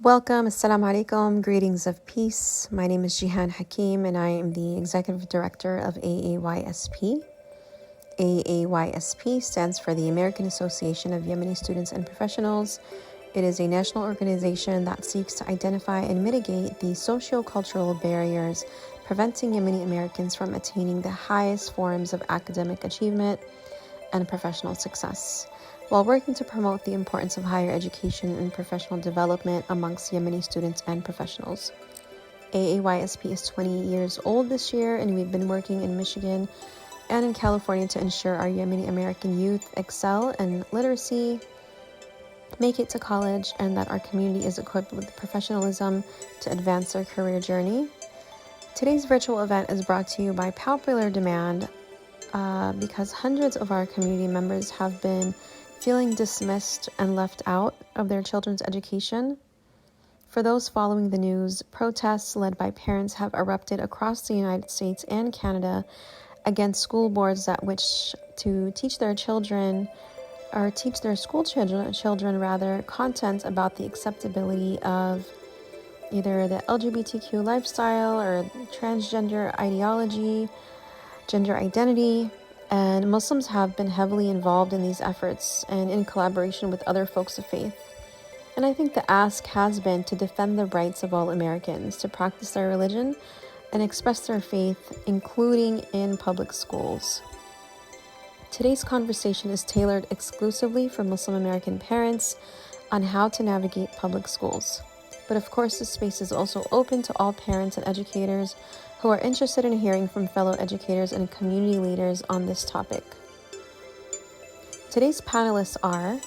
Welcome, assalamu alaikum, greetings of peace. My name is Jihan Hakim and I am the Executive Director of AAYSP. AAYSP stands for the American Association of Yemeni Students and Professionals. It is a national organization that seeks to identify and mitigate the socio-cultural barriers preventing Yemeni Americans from attaining the highest forms of academic achievement and professional success, while working to promote the importance of higher education and professional development amongst Yemeni students and professionals. AAYSP is 20 years old this year, and we've been working in Michigan and in California to ensure our Yemeni American youth excel in literacy, make it to college, and that our community is equipped with professionalism to advance their career journey. Today's virtual event is brought to you by popular demand because hundreds of our community members have been feeling dismissed and left out of their children's education. For those following the news, protests led by parents have erupted across the United States and Canada against school boards that wish to teach their children, or teach their school children rather, content about the acceptability of either the LGBTQ lifestyle or transgender ideology, gender identity. And Muslims have been heavily involved in these efforts and in collaboration with other folks of faith. And I think the ask has been to defend the rights of all Americans to practice their religion and express their faith, including in public schools. Today's conversation is tailored exclusively for Muslim American parents on how to navigate public schools. But of course, this space is also open to all parents and educators who are interested in hearing from fellow educators and community leaders on this topic. Today's panelists are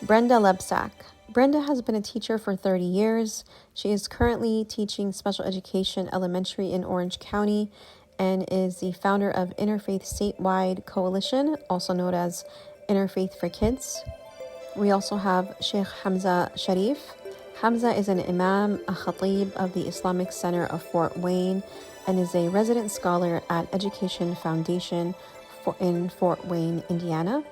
Brenda Lebsack. Brenda has been a teacher for 30 years. She is currently teaching special education elementary in Orange County and is the founder of Interfaith Statewide Coalition, also known as Interfaith for Kids. We also have Sheikh Hamza Sharif. Hamza is an imam, a khatib of the Islamic Center of Fort Wayne, and is a resident scholar at Education Foundation in Fort Wayne, Indiana.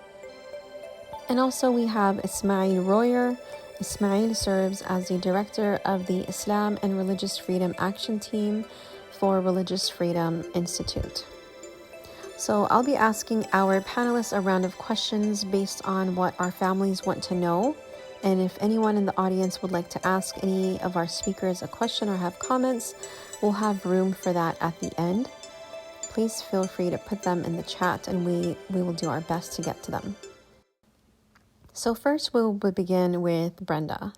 And also we have Ismail Royer. Ismail serves as the director of the Islam and Religious Freedom Action Team for Religious Freedom Institute. So I'll be asking our panelists a round of questions based on what our families want to know. And if anyone in the audience would like to ask any of our speakers a question or have comments, we'll have room for that at the end. Please feel free to put them in the chat and we will do our best to get to them. So first we'll begin with Brenda.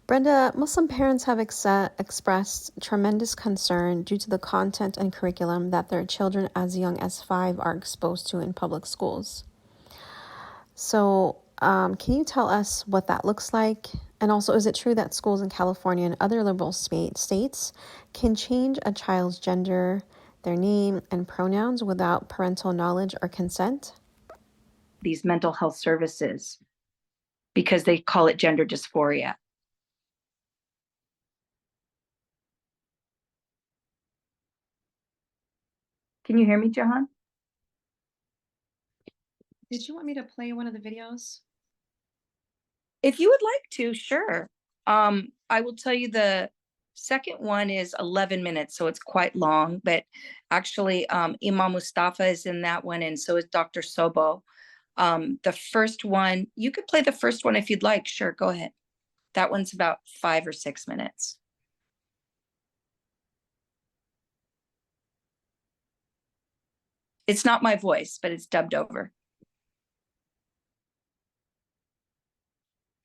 Brenda, Muslim parents have expressed tremendous concern due to the content and curriculum that their children as young as 5 are exposed to in public schools. So can you tell us what that looks like? And also, is it true that schools in California and other liberal states can change a child's gender, their name, and pronouns without parental knowledge or consent? These mental health services, because they call it gender dysphoria. Can you hear me, Jahan? Did you want me to play one of the videos? If you would like to, sure. I will tell you the second one is 11 minutes, so it's quite long, but actually Imam Mustafa is in that one, and so is Dr. Sobo. The first one, you could play the first one if you'd like. Sure, go ahead. That one's about 5 or 6 minutes. It's not my voice, but it's dubbed over.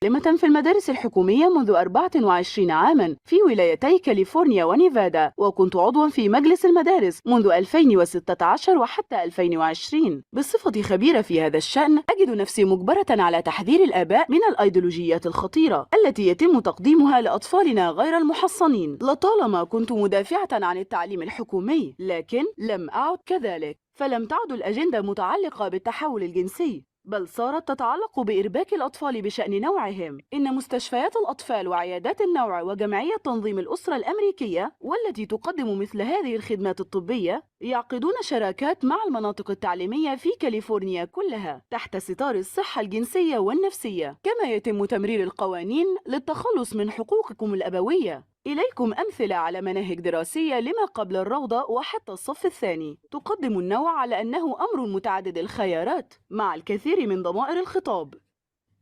معلمة في المدارس الحكومية منذ 24 عاماً في ولايتي كاليفورنيا ونيفادا، وكنت عضواً في مجلس المدارس منذ 2016 وحتى 2020. بصفتي خبيرة في هذا الشأن، أجد نفسي مجبرة على تحذير الآباء من الأيديولوجيات الخطيرة التي يتم تقديمها لأطفالنا غير المحصنين. لطالما كنت مدافعة عن التعليم الحكومي، لكن لم أعد كذلك، فلم تعد الأجندة متعلقة بالتحول الجنسي، بل صارت تتعلق بإرباك الأطفال بشأن نوعهم. إن مستشفيات الأطفال وعيادات النوع وجمعية تنظيم الأسرة الأمريكية والتي تقدم مثل هذه الخدمات الطبية يعقدون شراكات مع المناطق التعليمية في كاليفورنيا كلها تحت ستار الصحة الجنسية والنفسية، كما يتم تمرير القوانين للتخلص من حقوقكم الأبوية. إليكم أمثلة على مناهج دراسية لما قبل الروضة وحتى الصف الثاني تقدم النوع على أنه أمر متعدد الخيارات مع الكثير من ضمائر الخطاب.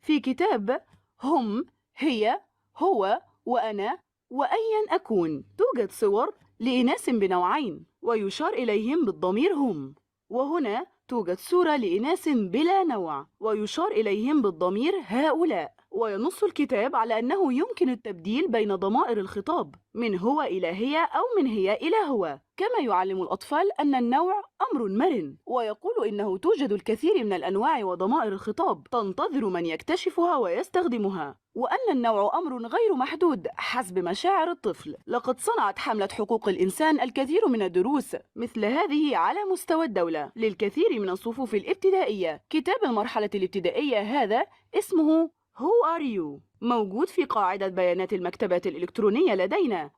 في كتاب هم، هي، هو، وأنا، وأيا أكون توجد صور لإناث بنوعين ويشار إليهم بالضمير هم، وهنا توجد صورة لإناث بلا نوع ويشار إليهم بالضمير هؤلاء. وينص الكتاب على أنه يمكن التبديل بين ضمائر الخطاب من هو إلى هي أو من هي إلى هو، كما يعلم الأطفال أن النوع أمر مرن، ويقول إنه توجد الكثير من الأنواع وضمائر الخطاب تنتظر من يكتشفها ويستخدمها، وأن النوع أمر غير محدود حسب مشاعر الطفل. لقد صنعت حملة حقوق الإنسان الكثير من الدروس مثل هذه على مستوى الدولة للكثير من الصفوف الابتدائية. كتاب المرحلة الابتدائية هذا اسمه Who are you؟ موجود في قاعدة بيانات المكتبات الإلكترونية لدينا،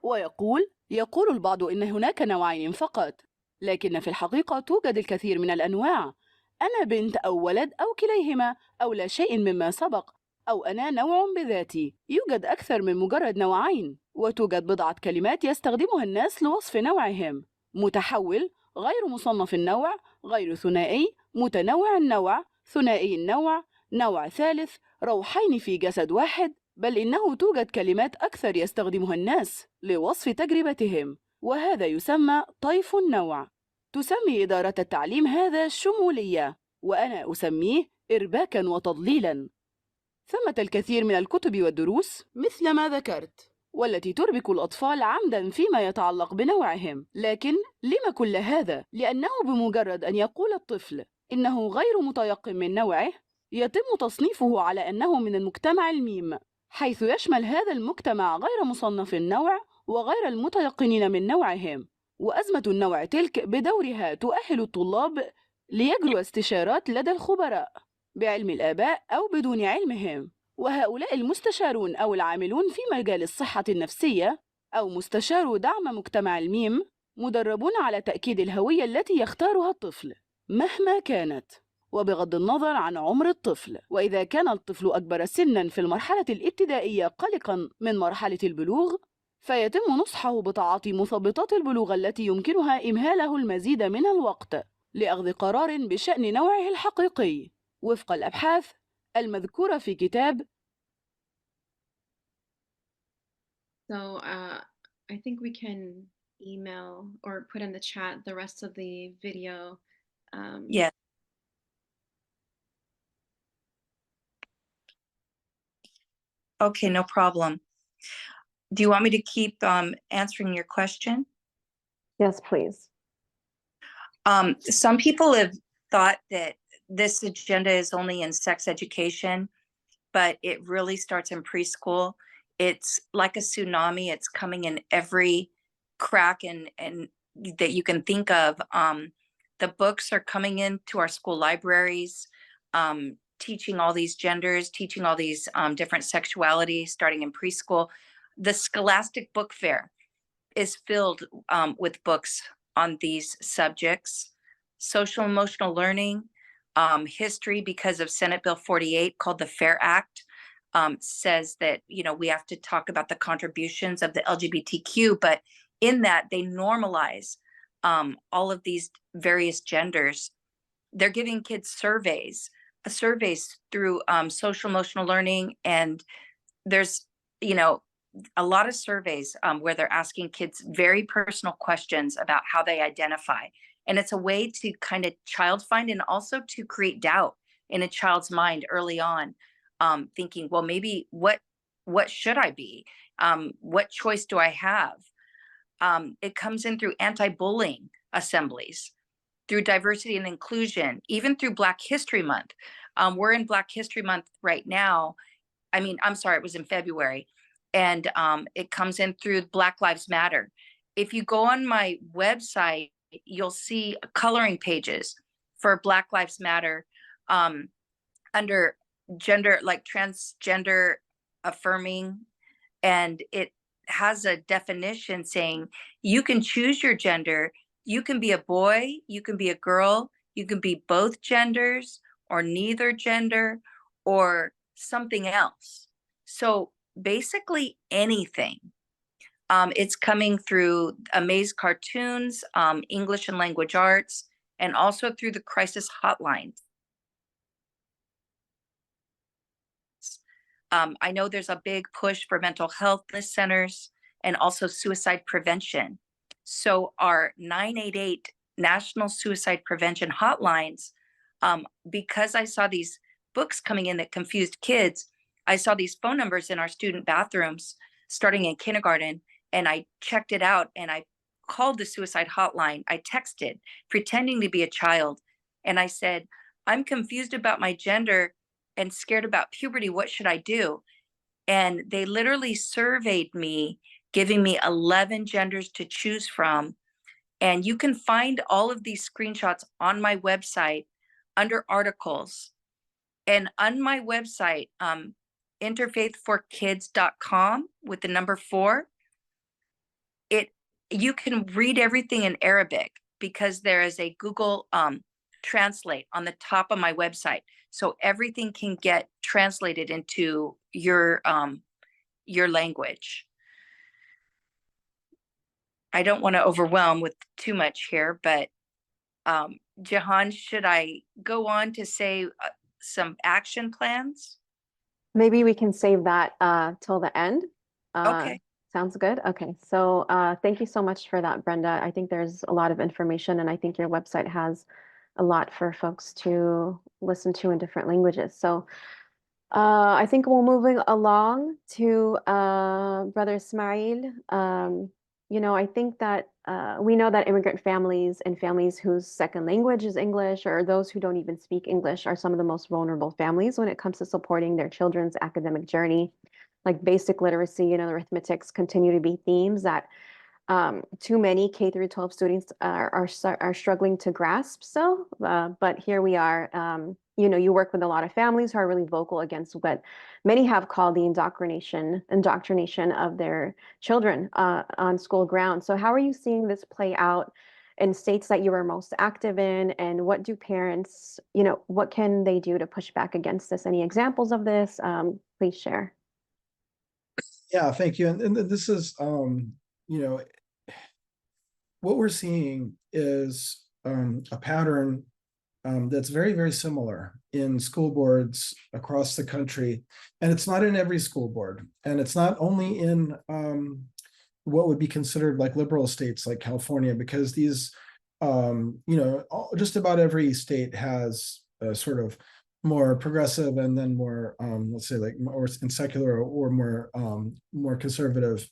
يقول البعض إن هناك نوعين فقط، لكن في الحقيقة توجد الكثير من الأنواع. أنا بنت أو ولد أو كليهما أو لا شيء مما سبق، أو أنا نوع بذاتي. يوجد أكثر من مجرد نوعين، وتوجد بضعة كلمات يستخدمها الناس لوصف نوعهم: متحول، غير مصنف النوع، غير ثنائي، متنوع النوع، ثنائي النوع، نوع ثالث، روحين في جسد واحد. بل إنه توجد كلمات أكثر يستخدمها الناس لوصف تجربتهم، وهذا يسمى طيف النوع. تسمي إدارة التعليم هذا شمولية، وأنا أسميه إرباكاً وتضليلاً. ثمة الكثير من الكتب والدروس مثل ما ذكرت، والتي تربك الأطفال عمداً فيما يتعلق بنوعهم. لكن لما كل هذا؟ لأنه بمجرد أن يقول الطفل إنه غير متيقن من نوعه يتم تصنيفه على أنه من المجتمع الميم، حيث يشمل هذا المجتمع غير مصنف النوع وغير المتيقنين من نوعهم. وأزمة النوع تلك بدورها تؤهل الطلاب ليجروا استشارات لدى الخبراء بعلم الآباء أو بدون علمهم، وهؤلاء المستشارون أو العاملون في مجال الصحة النفسية أو مستشارو دعم مجتمع الميم مدربون على تأكيد الهوية التي يختارها الطفل مهما كانت، وبغض النظر عن عمر الطفل. وإذا كان الطفل أكبر سناً في المرحلة الابتدائية قلقاً من مرحلة البلوغ، فيتم نصحه بتعاطي مثبطات البلوغ التي يمكنها إمهاله المزيد من الوقت لأخذ قرار بشأن نوعه الحقيقي وفق الأبحاث المذكورة في كتاب. So I think we can email or put in the chat the rest of the video. Yes. Okay, no problem. Do you want me to keep answering your question? Yes, please. Some people have thought that this agenda is only in sex education, but it really starts in preschool. It's like a tsunami. It's coming in every crack and that you can think of. The books are coming into our school libraries, teaching all these genders, teaching all these different sexualities, starting in preschool. The Scholastic Book Fair is filled with books on these subjects: social emotional learning, history, because of Senate Bill 48 called the FAIR Act, says that, you know, we have to talk about the contributions of the LGBTQ, but in that they normalize all of these various genders. They're giving kids surveys through social emotional learning, and there's, you know, a lot of surveys where they're asking kids very personal questions about how they identify. And it's a way to kind of child find and also to create doubt in a child's mind early on, thinking, well, maybe what should I be? What choice do I have? It comes in through anti-bullying assemblies, through diversity and inclusion, even through Black History Month. We're in Black History Month right now. I mean, I'm sorry, it was in February. And it comes in through Black Lives Matter. If you go on my website, you'll see coloring pages for Black Lives Matter under gender, like transgender affirming, and it has a definition saying you can choose your gender. You can be a boy, you can be a girl, you can be both genders or neither gender or something else. So basically anything. It's coming through Amaze Cartoons, English and Language Arts, and also through the crisis hotlines. I know there's a big push for mental health centers and also suicide prevention. So our 988 National Suicide Prevention Hotlines, because I saw these books coming in that confused kids, I saw these phone numbers in our student bathrooms starting in kindergarten, and I checked it out and I called the suicide hotline. I texted, pretending to be a child, and I said, I'm confused about my gender and scared about puberty. What should I do? And they literally surveyed me, giving me 11 genders to choose from. And you can find all of these screenshots on my website under articles. And on my website, interfaithforkids.com with the number 4, you can read everything in Arabic because there is a Google Translate on the top of my website. So everything can get translated into your language. I don't want to overwhelm with too much here, but Jahan, should I go on to say some action plans? Maybe we can save that till the end. Okay. Sounds good. Okay. So thank you so much for that, Brenda. I think there's a lot of information, and I think your website has a lot for folks to listen to in different languages. So I think we're moving along to Brother Ismail. I think that we know that immigrant families and families whose second language is English, or those who don't even speak English, are some of the most vulnerable families when it comes to supporting their children's academic journey. Like basic literacy and arithmetics continue to be themes that too many K through 12 students are struggling to grasp. So, but here we are. You work with a lot of families who are really vocal against what many have called the indoctrination of their children on school grounds. So, how are you seeing this play out in states that you are most active in, and what do parents, what can they do to push back against this? Any examples of this? Please share. Yeah, thank you. And this is, what we're seeing is a pattern that's very, very similar in school boards across the country. And it's not in every school board. And it's not only in what would be considered like liberal states like California, because these, just about every state has a sort of more progressive and then more, let's say like more secular or more conservative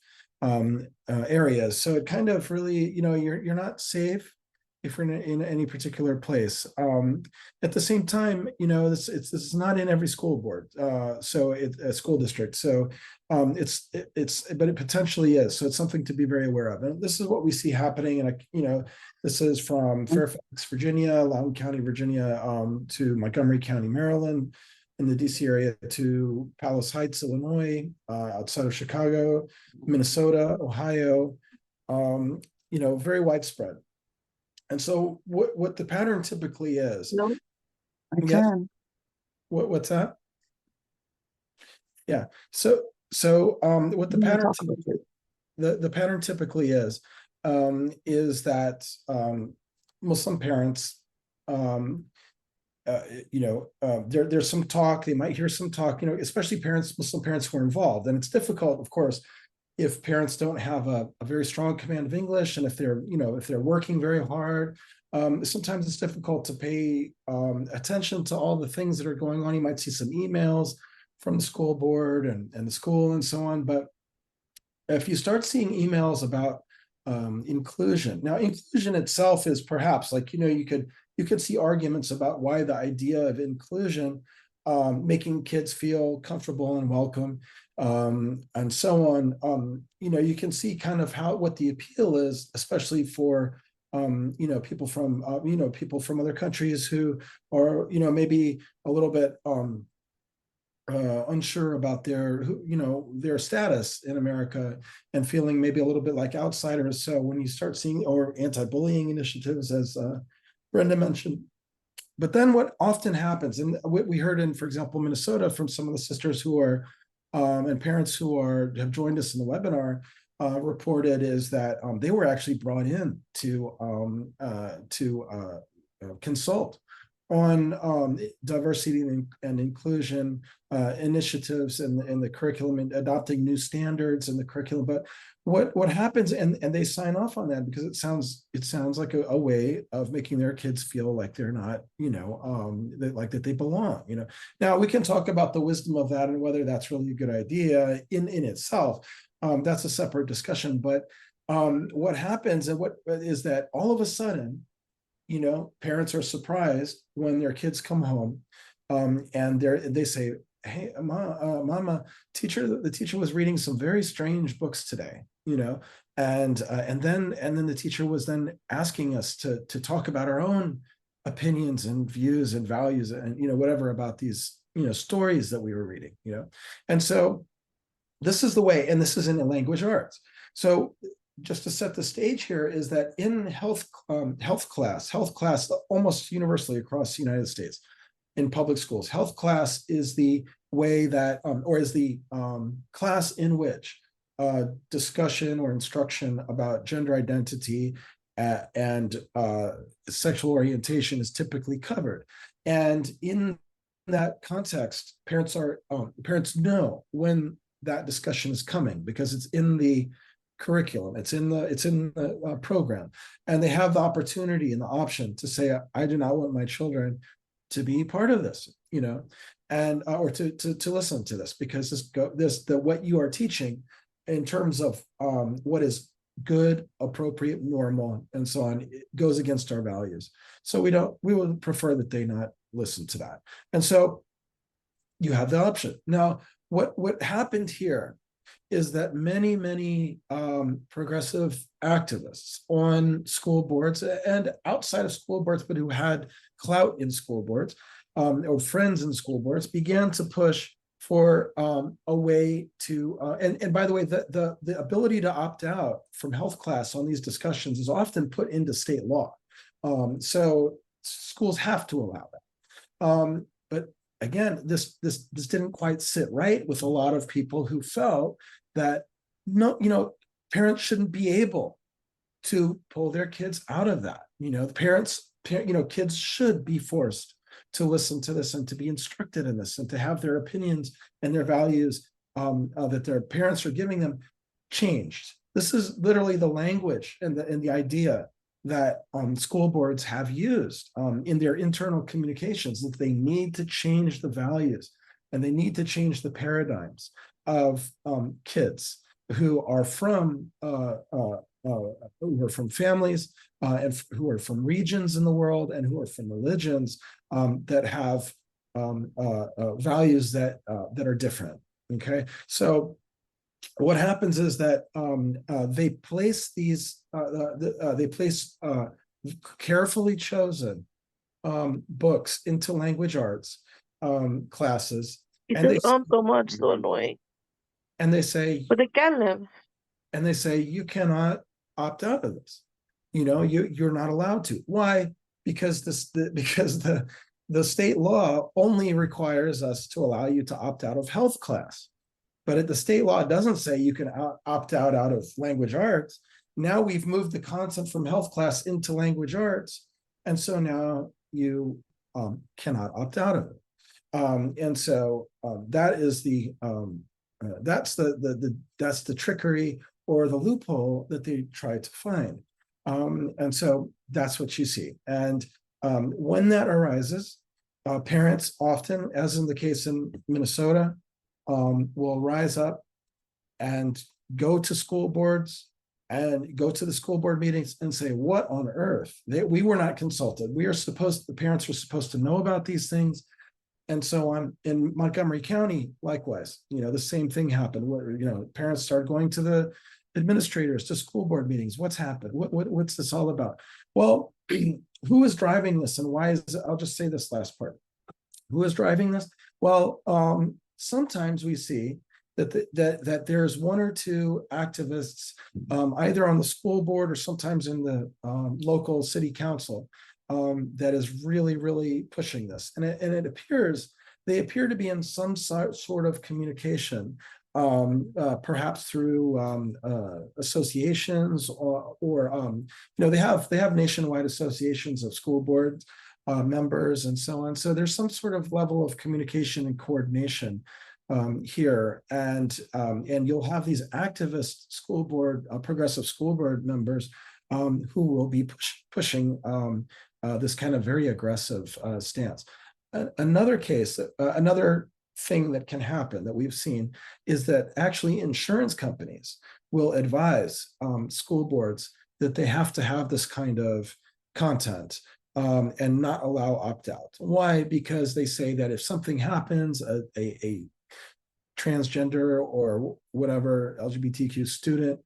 areas. So it kind of really, you're not safe if you're in any particular place. At the same time, this is not in every school board, so a school district. So but it potentially is. So it's something to be very aware of. And this is what we see happening. And this is from Fairfax, Virginia, Loudoun County, Virginia, to Montgomery County, Maryland, in the DC area, to Palos Heights, Illinois, outside of Chicago, Minnesota, Ohio, very widespread. And so what the pattern typically is. No, I Yeah. can. What's that? Yeah. So what the pattern the pattern typically is that Muslim parents, there's some talk, they might hear some talk, especially Muslim parents who are involved. And it's difficult, of course, if parents don't have a very strong command of English, and if they're working very hard, sometimes it's difficult to pay attention to all the things that are going on. You might see some emails from the school board and the school and so on. But if you start seeing emails about inclusion, now inclusion itself is perhaps like, you could see arguments about why the idea of inclusion, making kids feel comfortable and welcome, and so on. You can see kind of what the appeal is, especially for people from people from other countries who are maybe a little bit unsure about their status in America and feeling maybe a little bit like outsiders. So when you start seeing or anti-bullying initiatives, as Brenda mentioned, but then what often happens, and what we heard in, for example, Minnesota, from some of the sisters who are and parents who have joined us in the webinar, reported is that they were actually brought in to consult on diversity and inclusion initiatives in the curriculum, and adopting new standards in the curriculum. But what happens, and they sign off on that because it sounds like a way of making their kids feel like they're not, that they belong. Now we can talk about the wisdom of that and whether that's really a good idea in itself. That's a separate discussion. But what happens and what is that all of a sudden, parents are surprised when their kids come home, and they say, "Hey, Mama, the teacher was reading some very strange books today," and then the teacher was then asking us to talk about our own opinions and views and values and whatever about these stories that we were reading, and so this is the way, and this is in the language arts. So just to set the stage here is that in health class almost universally across the United States in public schools, health class is the way that, or is the class in which discussion or instruction about gender identity and sexual orientation is typically covered. And in that context, parents know when that discussion is coming because it's in the curriculum, it's in the program, and they have the opportunity and the option to say, I do not want my children to be part of this, and or to listen to this, because what you are teaching in terms of what is good, appropriate, normal, and so on, it goes against our values. So we would prefer that they not listen to that. And so you have the option. Now, what happened here is that many progressive activists on school boards and outside of school boards, but who had clout in school boards or friends in school boards, began to push for a way to, and by the way, the ability to opt out from health class on these discussions is often put into state law. So schools have to allow that. But again, this didn't quite sit right with a lot of people who felt that parents shouldn't be able to pull their kids out of that. Kids should be forced to listen to this and to be instructed in this and to have their opinions and their values that their parents are giving them changed. This is literally the language and the idea that school boards have used in their internal communications, that they need to change the values and they need to change the paradigms of kids who are from families and who are from regions in the world and who are from religions that have values that are different. Okay, so what happens is that they place carefully chosen books into language arts classes, It sounds so much so annoying. And they say, but they can live. And they say you cannot opt out of this. You're not allowed to. Why? Because the state law only requires us to allow you to opt out of health class. But the state law doesn't say you can opt out of language arts. Now we've moved the content from health class into language arts. And so now you cannot opt out of it. And so that is that's the trickery or the loophole that they try to find. And so that's what you see. And when that arises, parents often, as in the case in Minnesota, will rise up and go to school boards and go to the school board meetings and say, what on earth? We were not consulted. The parents were supposed to know about these things. And so on. In Montgomery County, likewise, the same thing happened where, parents started going to the administrators to school board meetings. What's happened? What's this all about? Well, who is driving this and why is it? I'll just say this last part. Who is driving this? Well, sometimes we see that there's one or two activists, either on the school board or sometimes in the local city council, that is really pushing this. And it appears they appear to be in some sort of communication, perhaps through associations or they have nationwide associations of school boards members and so on. So there's some sort of level of communication and coordination here, and you'll have these activist school board, progressive school board members who will be pushing this kind of very aggressive stance. Another case, another thing that can happen that we've seen is that actually insurance companies will advise school boards that they have to have this kind of content and not allow opt-out. Why? Because they say that if something happens, a transgender or whatever LGBTQ student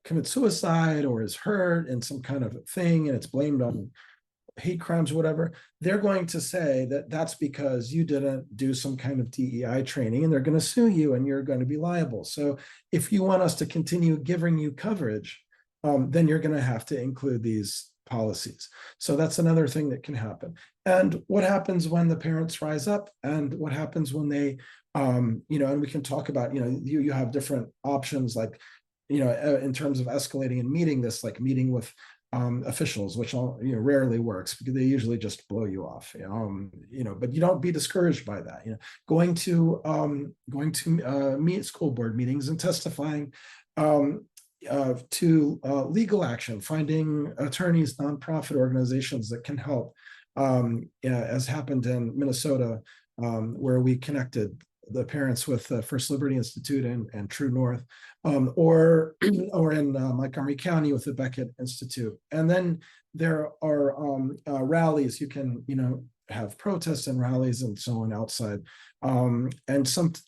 commits suicide or is hurt in some kind of thing and it's blamed on hate crimes or whatever, they're going to say that that's because you didn't do some kind of DEI training and they're going to sue you and you're going to be liable. So if you want us to continue giving you coverage, then you're going to have to include these policies. So that's another thing that can happen. And what happens when the parents rise up, and what happens when they, and we can talk about, you have different options, like, in terms of escalating and meeting this, like meeting with officials, which rarely works because they usually just blow you off, but you don't be discouraged by that. Going to meet school board meetings and testifying to legal action, finding attorneys, nonprofit organizations that can help, as happened in Minnesota, where we connected the parents with First Liberty Institute and True North, or in Montgomery County with the Beckett Institute. And then there are rallies. You can, have protests and rallies and so on outside. And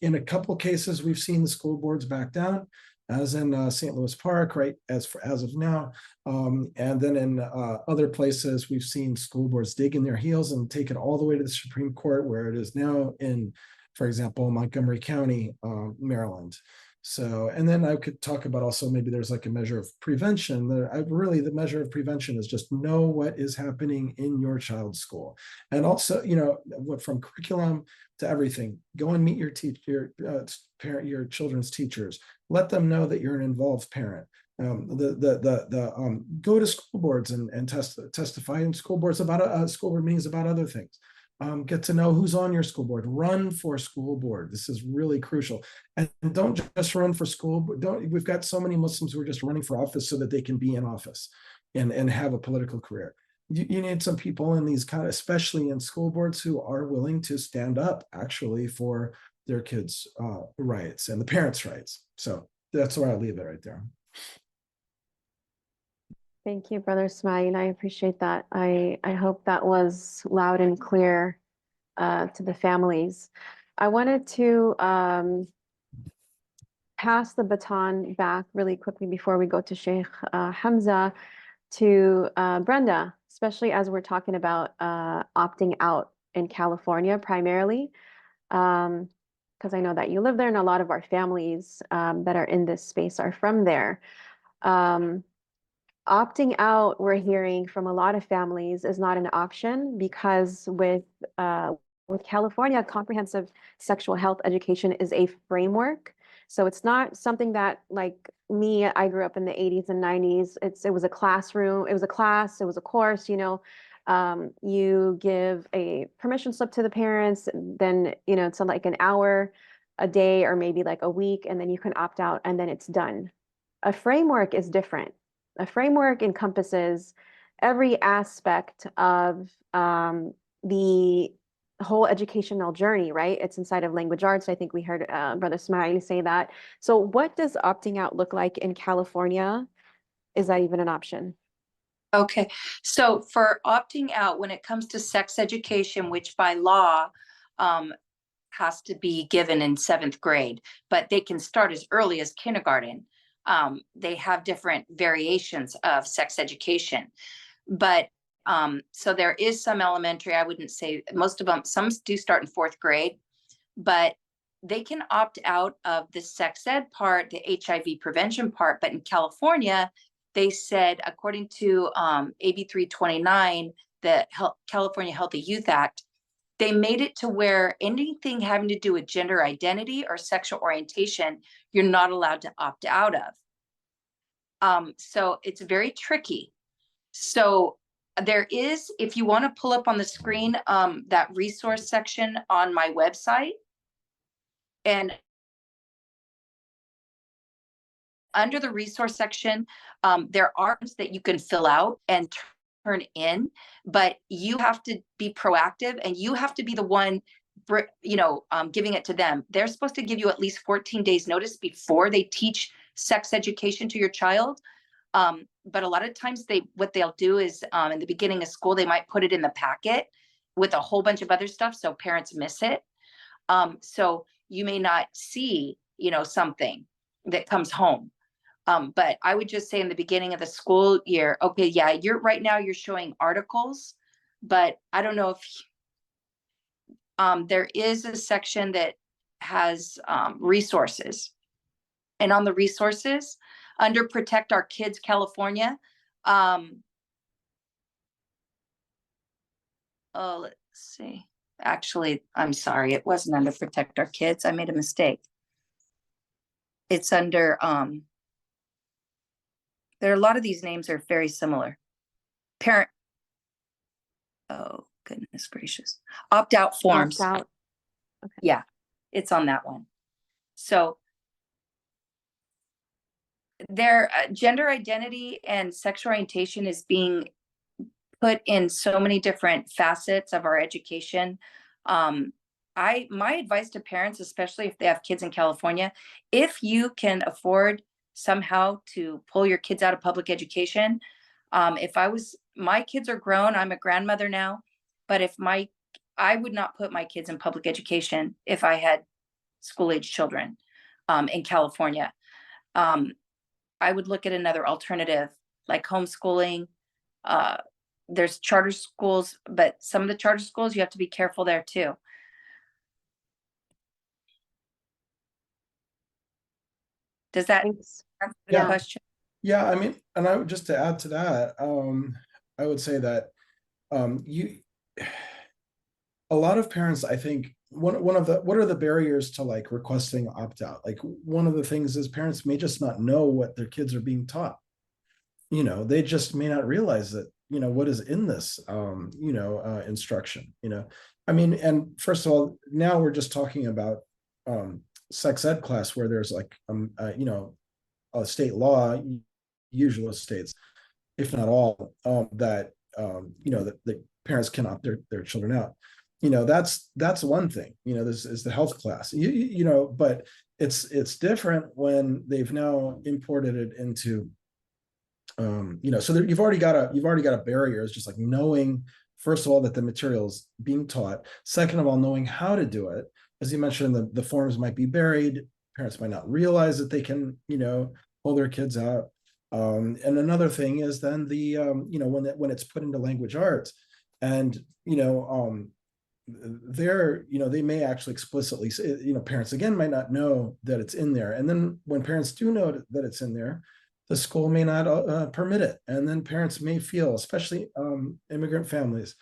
in a couple of cases, we've seen the school boards back down, as in St. Louis Park, right, as of now. And then in other places, we've seen school boards dig in their heels and take it all the way to the Supreme Court, where it is now in, for example, Montgomery County, Maryland. So, and then I could talk about also maybe there's like a measure of prevention. The measure of prevention is just know what is happening in your child's school. And also, from curriculum to everything, go and meet your your children's teachers. Let them know that you're an involved parent. Go to school boards and testify in school boards about school board meetings about other things. Get to know who's on your school board. Run for school board. This is really crucial. And don't just run for school. We've got so many Muslims who are just running for office so that they can be in office and have a political career. You need some people in these kind of, especially in school boards, who are willing to stand up actually for their kids' rights and the parents' rights. So that's where I'll leave it right there. Thank you, Brother Ismail. I appreciate that. I hope that was loud and clear to the families. I wanted to pass the baton back really quickly before we go to Sheikh Hamza to Brenda, especially as we're talking about opting out in California primarily, because I know that you live there and a lot of our families that are in this space are from there. Opting out, we're hearing from a lot of families, is not an option because with California, comprehensive sexual health education is a framework. So it's not something that, like me, I grew up in the 80s and 90s. It was a classroom, it was a class, it was a course, you give a permission slip to the parents, then, it's like an hour a day or maybe like a week, and then you can opt out and then it's done. A framework is different. A framework encompasses every aspect of the whole educational journey, right? It's inside of language arts. I think we heard Brother Ismail say that. So what does opting out look like in California? Is that even an option? Okay, so for opting out, when it comes to sex education, which by law has to be given in 7th grade, but they can start as early as kindergarten. They have different variations of sex education, but so there is some elementary. I wouldn't say most of them. Some do start in 4th grade, but they can opt out of the sex ed part, the HIV prevention part. But in California, they said, according to AB 329, the California Healthy Youth Act, they made it to where anything having to do with gender identity or sexual orientation, you're not allowed to opt out of. So it's very tricky. So there is, if you want to pull up on the screen, that resource section on my website, and under the resource section, there are forms that you can fill out and turn in, but you have to be proactive and you have to be the one, giving it to them. They're supposed to give you at least 14 days notice before they teach sex education to your child. But a lot of times what they'll do is in the beginning of school, they might put it in the packet with a whole bunch of other stuff, so parents miss it. So you may not see, something that comes home. But I would just say in the beginning of the school year, okay, yeah, right now you're showing articles, but I don't know if there is a section that has resources. And on the resources, under Protect Our Kids California, let's see. Actually, I'm sorry, it wasn't under Protect Our Kids. I made a mistake. It's under, there are a lot of these names are very similar. Parent, oh, goodness gracious. Opt-out forms. Opt-out. Okay. Yeah, it's on that one. So their gender identity and sexual orientation is being put in so many different facets of our education. My advice to parents, especially if they have kids in California, if you can afford somehow to pull your kids out of public education, my kids are grown, I'm a grandmother now, but I would not put my kids in public education if I had school-age children in California. I would look at another alternative like homeschooling. There's charter schools, but some of the charter schools, you have to be careful there too. Does that answer the question? Yeah, I mean, and I would just to add to that, I would say that a lot of parents, I think, what are the barriers to like requesting opt-out? Like one of the things is parents may just not know what their kids are being taught. They just may not realize that, what is in this, instruction, I mean, and first of all, now we're just talking about sex ed class where there's like, a state law, usual states, if not all, that, that the parents can opt their children out. That's one thing, this is the health class, but it's different when they've now imported it into, so you've already got a barrier. It's just like knowing, first of all, that the material is being taught. Second of all, knowing how to do it. As you mentioned, the forms might be buried. Parents might not realize that they can, pull their kids out. And another thing is then the, when it's put into language arts, and they may actually explicitly say, parents again might not know that it's in there. And then when parents do know that it's in there, the school may not permit it. And then parents may feel, especially immigrant families,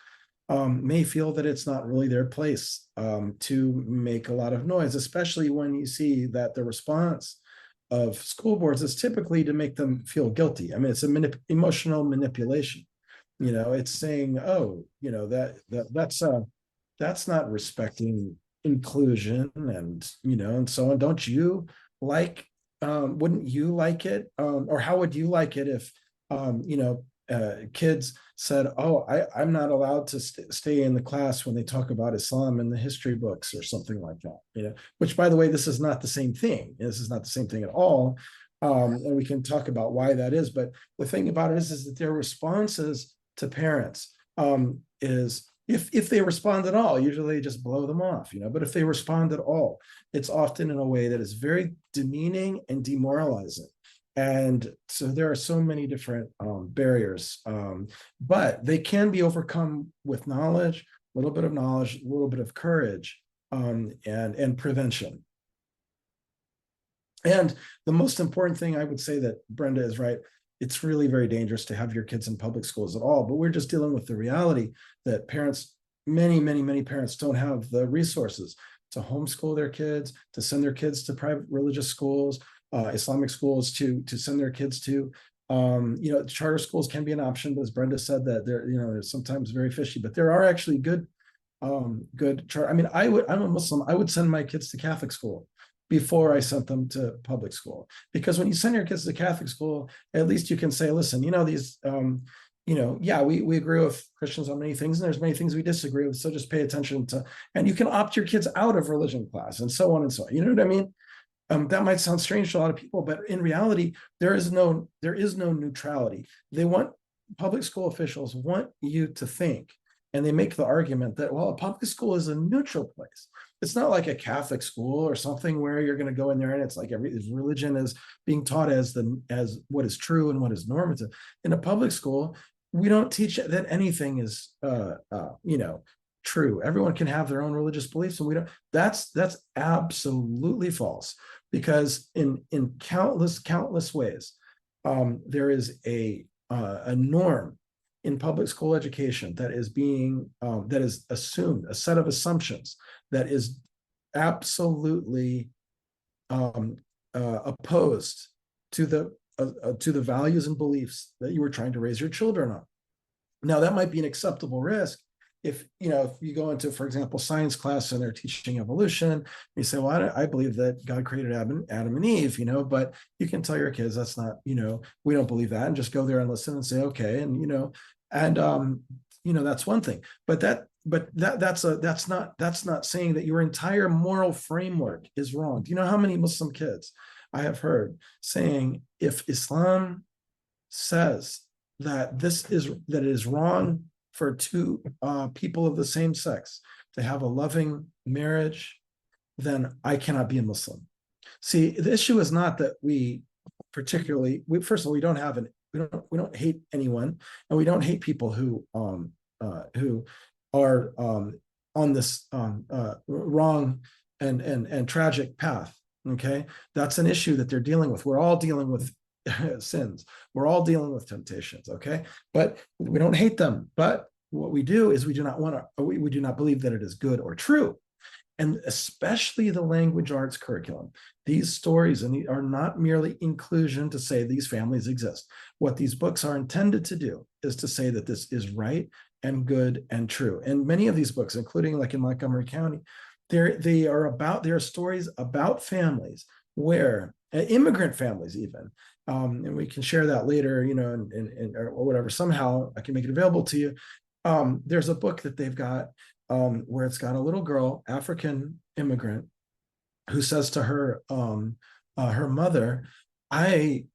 may feel that it's not really their place to make a lot of noise, especially when you see that the response of school boards is typically to make them feel guilty. I mean, it's emotional manipulation. It's saying, oh, that's not respecting inclusion and, and so on. Don't you like, wouldn't you like it? Or how would you like it if, kids said, oh, I'm not allowed to stay in the class when they talk about Islam in the history books or something like that, which, by the way, this is not the same thing. This is not the same thing at all. And we can talk about why that is. But the thing about it is that their responses to parents is, if they respond at all, usually they just blow them off, but if they respond at all, it's often in a way that is very demeaning and demoralizing. And so there are so many different barriers, but they can be overcome with knowledge, a little bit of knowledge, a little bit of courage, and prevention. And the most important thing I would say that Brenda is right, it's really very dangerous to have your kids in public schools at all, but we're just dealing with the reality that parents, many parents don't have the resources to homeschool their kids, to send their kids to private religious schools, Islamic schools to send their kids to. Charter schools can be an option, but as Brenda said, that they're sometimes very fishy, but there are actually good charter. I mean, I'm a Muslim. I would send my kids to Catholic school before I sent them to public school, because when you send your kids to Catholic school, at least you can say, listen, these, yeah, we agree with Christians on many things, and there's many things we disagree with. So just pay attention to, and you can opt your kids out of religion class, and so on and so on. You know what I mean? That might sound strange to a lot of people, but in reality, there is no neutrality. Public school officials want you to think, and they make the argument that, well, a public school is a neutral place. It's not like a Catholic school or something where you're going to go in there and it's like religion is being taught as what is true and what is normative. In a public school, we don't teach that anything is true. Everyone can have their own religious beliefs, and we don't. That's absolutely false, because in countless ways, there is a norm in public school education that is assumed, a set of assumptions that is absolutely opposed to the values and beliefs that you were trying to raise your children on. Now, that might be an acceptable risk if you go into, for example, science class and they're teaching evolution. You say, well, I believe that God created Adam and Eve, but you can tell your kids that's not, we don't believe that, and just go there and listen and say, okay, and that's one thing. But that's not saying that your entire moral framework is wrong. Do you know how many Muslim kids I have heard saying, if Islam says that it is wrong for two people of the same sex to have a loving marriage, then I cannot be a Muslim. See, the issue is not that first of all, we don't hate anyone, and we don't hate people who are on this wrong and tragic path. Okay, that's an issue that they're dealing with. We're all dealing with sins. We're all dealing with temptations. Okay, but we don't hate them. But what we do is we do not believe that it is good or true. And especially the language arts curriculum. These stories are not merely inclusion to say these families exist. What these books are intended to do is to say that this is right and good and true. And many of these books, including like in Montgomery County, they are stories about families where immigrant families even, and we can share that later, or whatever. Somehow I can make it available to you. There's a book that they've got where it's got a little girl, African immigrant, who says to her mother, "I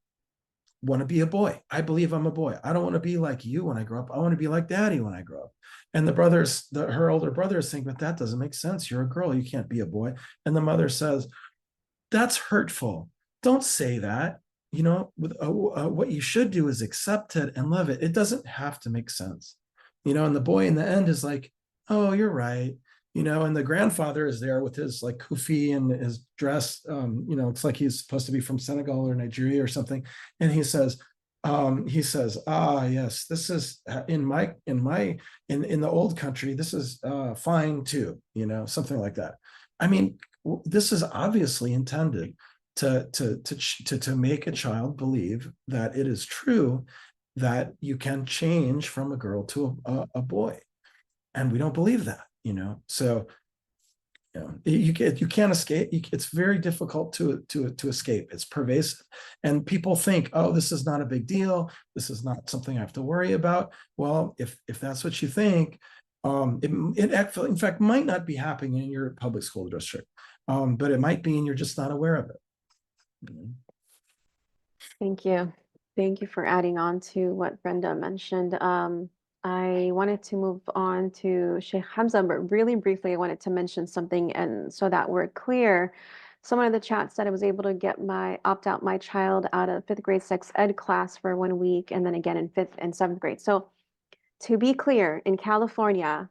want to be a boy. I believe I'm a boy. I don't want to be like you when I grow up. I want to be like Daddy when I grow up." And her older brothers think, "But that doesn't make sense. You're a girl. You can't be a boy." And the mother says, "That's hurtful. Don't say that. What you should do is accept it and love it. It doesn't have to make sense." And the boy in the end is like, "Oh, you're right." And the grandfather is there with his like kufi and his dress. It's like he's supposed to be from Senegal or Nigeria or something. And he says, "Ah, yes, this is in the old country. This is fine too." Something like that. I mean, this is obviously intended to make a child believe that it is true that you can change from a girl to a boy, and we don't believe that. So you can't escape. It's very difficult to escape. It's pervasive, and people think, "Oh, this is not a big deal. This is not something I have to worry about." Well, if that's what you think, it actually, in fact, might not be happening in your public school district, but it might be, and you're just not aware of it. Thank you. Thank you for adding on to what Brenda mentioned. I wanted to move on to Sheikh Hamza, but really briefly, I wanted to mention something, and so that we're clear, Someone in the chat said I was able to opt out my child out of 5th grade sex ed class for 1 week and then again in 5th and 7th grade. So to be clear, in California,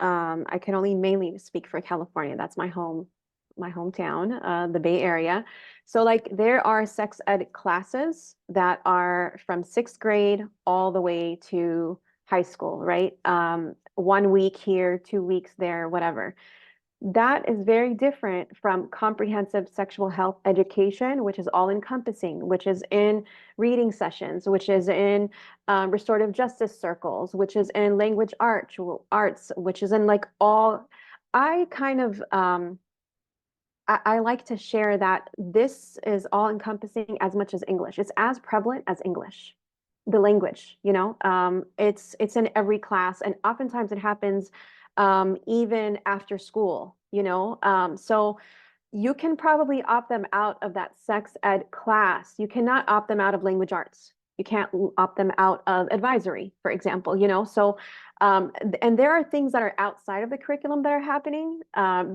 I can only mainly speak for California. That's my hometown, the Bay Area. So like there are sex ed classes that are from 6th grade all the way to high school, right? 1 week here, 2 weeks there, whatever. That is very different from comprehensive sexual health education, which is all encompassing, which is in reading sessions, which is in restorative justice circles, which is in language arts, which is in like all. I kind of I like to share that this is all encompassing as much as English. It's as prevalent as English, the language, you know. It's in every class, and oftentimes it happens even after school, you know. So you can probably opt them out of that sex ed class. You cannot opt them out of language arts. You can't opt them out of advisory, for example, you know. So and there are things that are outside of the curriculum that are happening.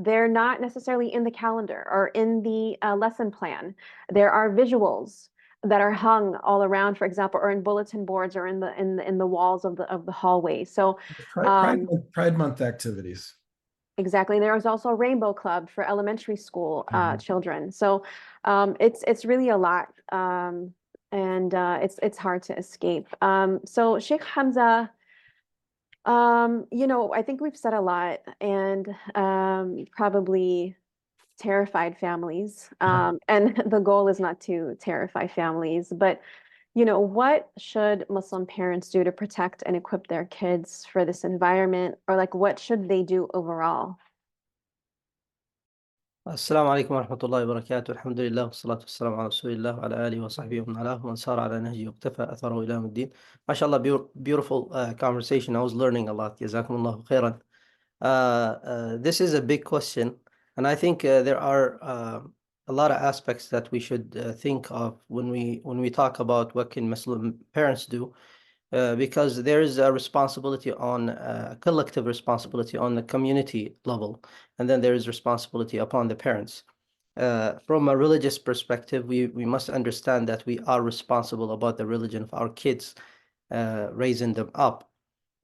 They're not necessarily in the calendar or in the lesson plan. There are visuals that are hung all around, for example, or in bulletin boards or in the walls of the hallway. So Pride Month activities. exactly. There is also a Rainbow Club for elementary school children. So it's really a lot, and it's hard to escape. So Sheikh Hamza, you know, I think we've said a lot, and probably terrified families. And the goal is not to terrify families, but you know, what should Muslim parents do to protect and equip their kids for this environment, or like what should they do overall? السلام عليكم ورحمة الله وبركاته. الحمد لله والصلاة والسلام على رسول الله وعلى آله وصحبه ومن والاه ومن سار على نهجه واقتفى أثره إلى يوم الدين. ما شاء الله, beautiful conversation. I was learning a lot. جزاكم الله خيرا. This is a big question, and I think there are a lot of aspects that we should think of when we talk about what can Muslim parents do. Because there is a responsibility on collective responsibility on the community level, and then there is responsibility upon the parents. From a religious perspective, we must understand that we are responsible about the religion of our kids, raising them up.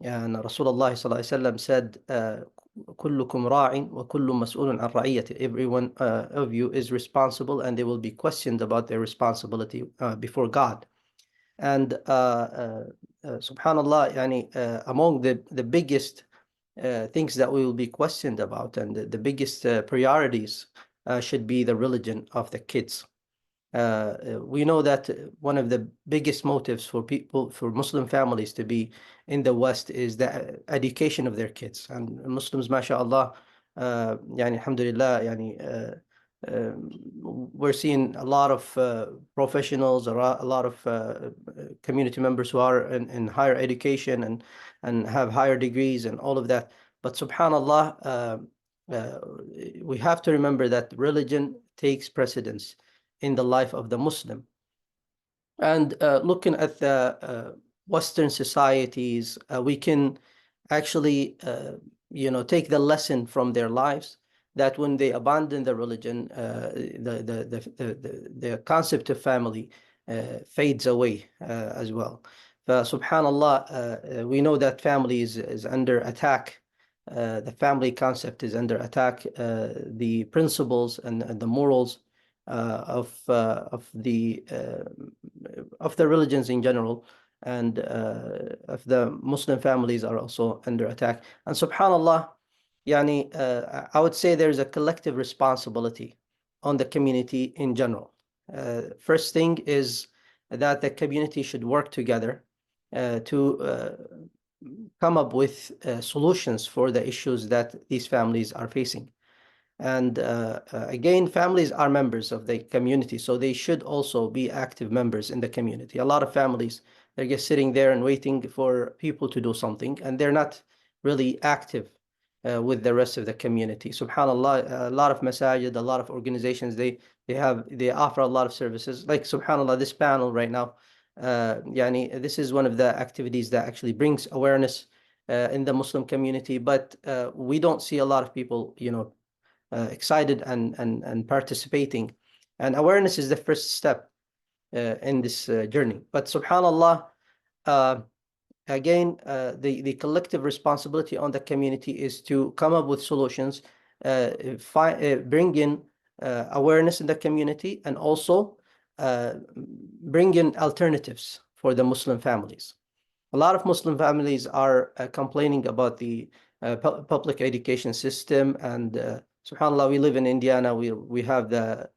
And Rasulullah sallallahu alaihi wasallam said, "Kullukum ra'in wa kullu mas'ulun an ra'iyati." Everyone of you is responsible, and they will be questioned about their responsibility before God. And subhanallah, yani, among the biggest things that we will be questioned about, and the biggest priorities should be the religion of the kids. We know that one of the biggest motives for Muslim families to be in the West is the education of their kids. And Muslims, mashallah, yani, alhamdulillah, yani, we're seeing a lot of professionals, a lot of community members who are in higher education and have higher degrees and all of that. But subhanallah, we have to remember that religion takes precedence in the life of the Muslim. And looking at the Western societies, we can actually, take the lesson from their lives, that when they abandon the religion, the concept of family fades away as well. Subhanallah, we know that family is under attack. The family concept is under attack. The principles and the morals of the religions in general and of the Muslim families are also under attack. And subhanallah, yani, I would say there's a collective responsibility on the community in general. First thing is that the community should work together to come up with solutions for the issues that these families are facing. And again, families are members of the community, so they should also be active members in the community. A lot of families, they're just sitting there and waiting for people to do something, and they're not really active with the rest of the community. Subhanallah, a lot of masajid, a lot of organizations, they offer a lot of services. Like subhanallah, this panel right now, yani, this is one of the activities that actually brings awareness in the Muslim community. But we don't see a lot of people, excited and participating. And awareness is the first step in this journey. But subhanallah, again, the collective responsibility on the community is to come up with solutions, bring in awareness in the community, and also bring in alternatives for the Muslim families. A lot of Muslim families are complaining about the public education system, and subhanallah, we live in Indiana. We have the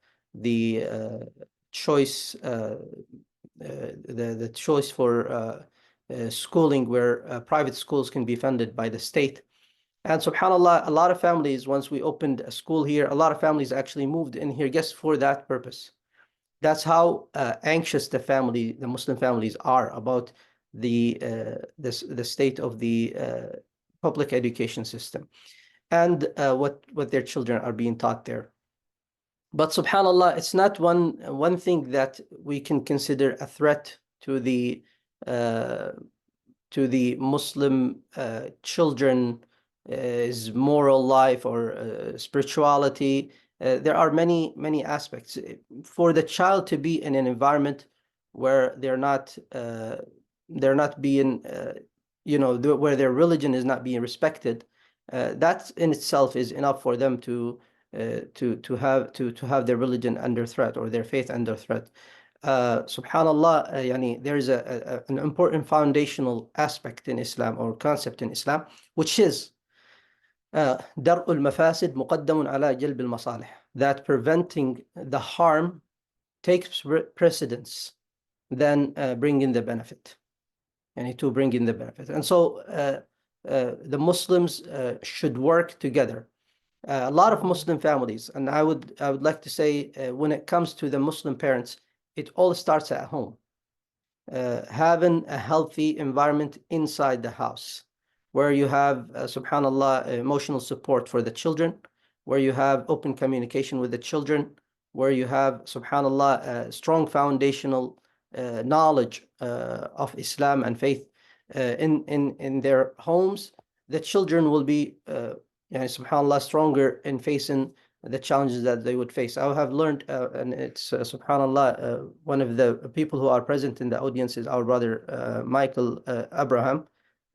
choice, the choice for schooling, where private schools can be funded by the state. And subhanallah, a lot of families, once we opened a school here, a lot of families actually moved in here just for that purpose. That's how anxious the Muslim families are about the state of the public education system and what their children are being taught there. But subhanallah, it's not one thing that we can consider a threat to the Muslim children's moral life or spirituality. There are many aspects. For the child to be in an environment where they're not being, where their religion is not being respected, that in itself is enough for them to have their religion under threat or their faith under threat. Subhanallah, there is an important foundational aspect in Islam, or concept in Islam, which is درء المفاسد مقدم على جلب المصالح, that preventing the harm takes precedence than bringing the benefit, and to bring in the benefit. And so the Muslims should work together. A lot of Muslim families, and I would like to say, when it comes to the Muslim parents, it all starts at home. Having a healthy environment inside the house, where you have, subhanallah, emotional support for the children, where you have open communication with the children, where you have, subhanallah, strong foundational knowledge of Islam and faith in their homes, the children will be, subhanallah, stronger in facing the challenges that they would face. I have learned, and it's, subhanallah, one of the people who are present in the audience is our brother, Michael Abraham,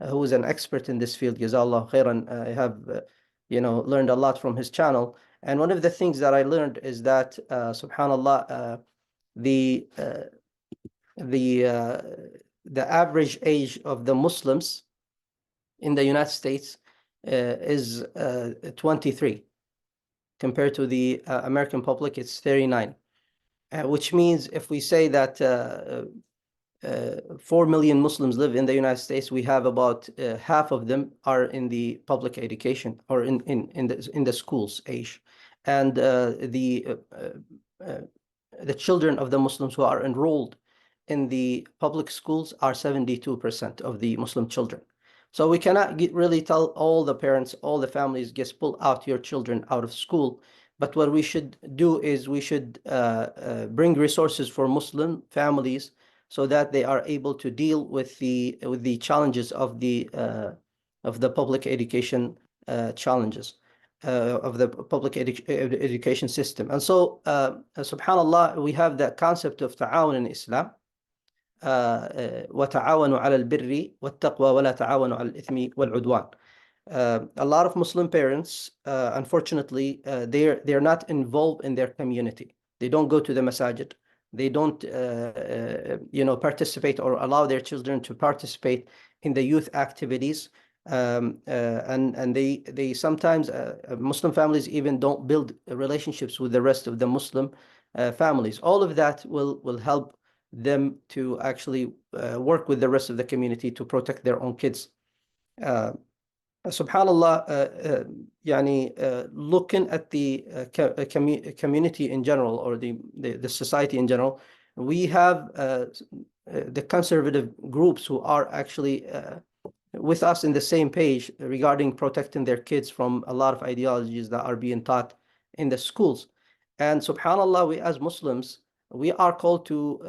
who is an expert in this field. Jazakallah khairan. I have, learned a lot from his channel. And one of the things that I learned is that, subhanallah, the average age of the Muslims in the United States is 23. Compared to the American public, it's 39. Which means if we say that 4 million Muslims live in the United States, we have about half of them are in the public education or in the schools age, and the children of the Muslims who are enrolled in the public schools are 72% of the Muslim children. So we cannot really tell all the parents, all the families, just pull out your children out of school. But what we should do is we should bring resources for Muslim families so that they are able to deal with the challenges of the public education challenges of the public education system. And so, subhanallah, we have the concept of ta'awun in Islam. وتعاونوا على البر والتقوى ولا تعاونوا على الإثم والعدوان. A lot of Muslim parents, unfortunately, they're not involved in their community. They don't go to the masajid. They don't, participate or allow their children to participate in the youth activities. And they sometimes, Muslim families even don't build relationships with the rest of the Muslim families. All of that will help them to actually work with the rest of the community to protect their own kids. Subhanallah, looking at the community in general, or the society in general, we have the conservative groups who are actually with us in the same page regarding protecting their kids from a lot of ideologies that are being taught in the schools. And subhanallah, we as Muslims, we are called to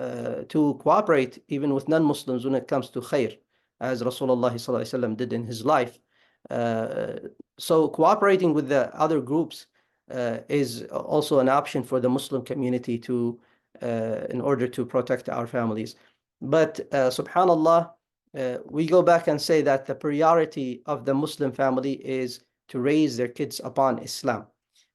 cooperate even with non-Muslims when it comes to khair, as Rasulullah sallallahu alaihi wasallam did in his life. So cooperating with the other groups is also an option for the Muslim community to in order to protect our families. But subhanallah, we go back and say that the priority of the Muslim family is to raise their kids upon Islam.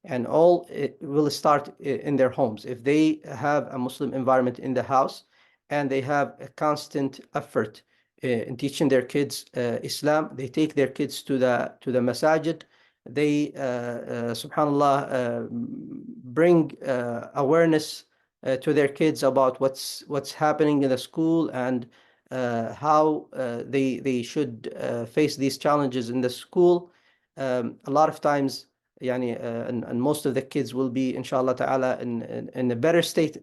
And all it will start in their homes. If they have a Muslim environment in the house and they have a constant effort in teaching their kids Islam, they take their kids to the masajid, they subhanallah bring awareness to their kids about what's happening in the school and how they should face these challenges in the school. A lot of times, yani, and most of the kids will be, inshallah ta'ala, in a better state,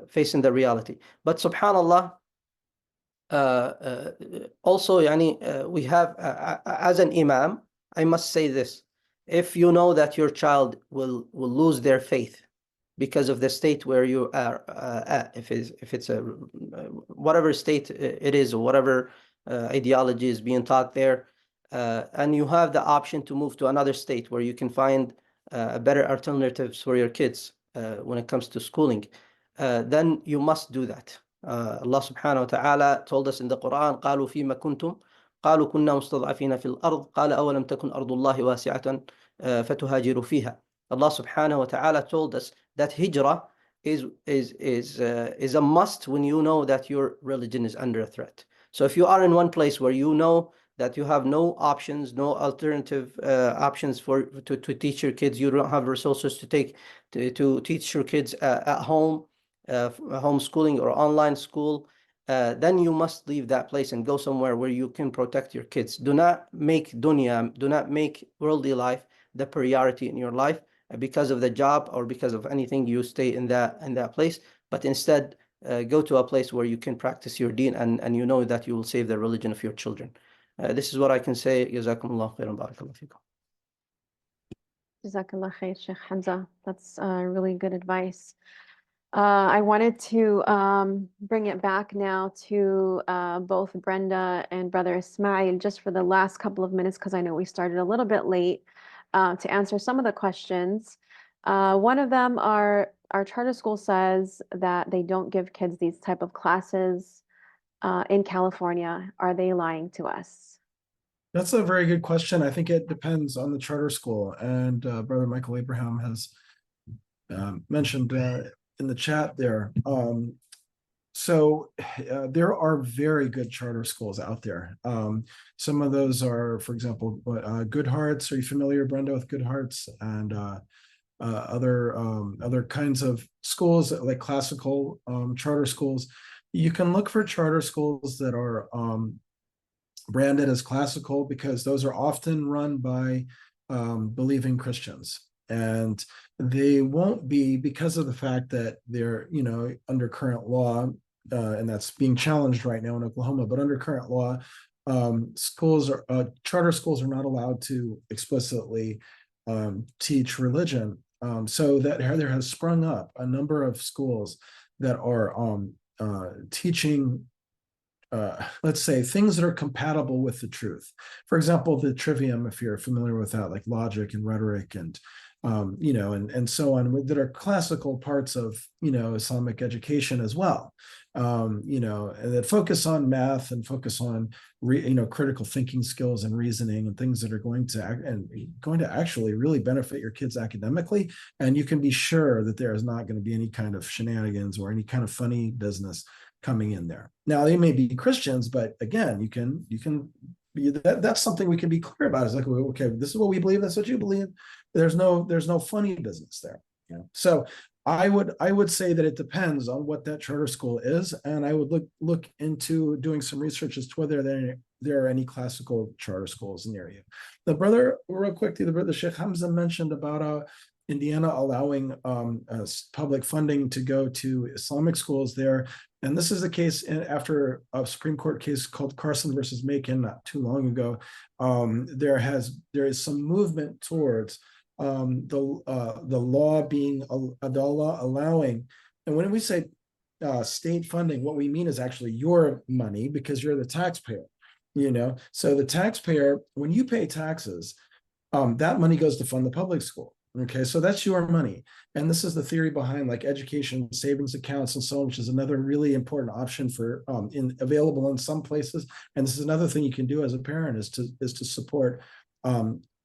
facing the reality. But subhanallah, also, yani, we have, as an imam, I must say this: if you know that your child will lose their faith because of the state where you are at, if it's a whatever state it is, or whatever ideology is being taught there, and you have the option to move to another state where you can find better alternatives for your kids when it comes to schooling, then you must do that. Allah subhanahu wa ta'ala told us in the Quran, قالوا فيما كنتم قالوا كنا مستضعفين في الأرض قال أولم تكن أرض الله واسعة فتهاجروا فيها. Allah subhanahu wa ta'ala told us that hijrah is a must when you know that your religion is under a threat. So if you are in one place where you know that you have no options, no alternative options to teach your kids, you don't have resources to teach your kids at home, homeschooling or online school, then you must leave that place and go somewhere where you can protect your kids. Do not make dunya, do not make worldly life the priority in your life because of the job or because of anything. You stay in that place, but instead go to a place where you can practice your deen and you know that you will save the religion of your children. This is what I can say. Jazakumullah khairan, barakallahu fikum. Jazakallah khair, Sheikh Hamza. That's really good advice. I wanted to bring it back now to both Brenda and Brother Ismail just for the last couple of minutes, because I know we started a little bit late, to answer some of the questions. One of them are, our charter school says that they don't give kids these type of classes in California. Are they lying to us? That's a very good question. I think it depends on the charter school, and Brother Michael Abraham has mentioned in the chat there. So there are very good charter schools out there. Some of those are, for example, Good Hearts. Are you familiar, Brenda, with Good Hearts? And other kinds of schools like classical charter schools. You can look for charter schools that are branded as classical, because those are often run by believing Christians, and they won't be, because of the fact that they're under current law, and that's being challenged right now in Oklahoma, but under current law, charter schools are not allowed to explicitly teach religion. So that there has sprung up a number of schools that are teaching let's say things that are compatible with the truth. For example, the trivium, if you're familiar with that, like logic and rhetoric and and so on, that are classical parts of Islamic education as well. And that focus on math and focus on critical thinking skills and reasoning and things that are going to actually really benefit your kids academically. And you can be sure that there is not going to be any kind of shenanigans or any kind of funny business coming in there. Now, they may be Christians, but again, you can be that's something we can be clear about. It's like, okay, this is what we believe, that's what you believe. There's no funny business there. So I would say that it depends on what that charter school is, and I would look into doing some research as to whether there are any classical charter schools near you. The brother, real quickly, the Sheikh Hamza mentioned about Indiana allowing public funding to go to Islamic schools there. And this is the case after a Supreme Court case called Carson versus Macon not too long ago. There is some movement towards the law allowing, and when we say state funding, what we mean is actually your money, because you're the taxpayer. So the taxpayer, when you pay taxes, that money goes to fund the public school. Okay, so that's your money. And this is the theory behind like education savings accounts and so on, which is another really important option for available in some places. And this is another thing you can do as a parent is to support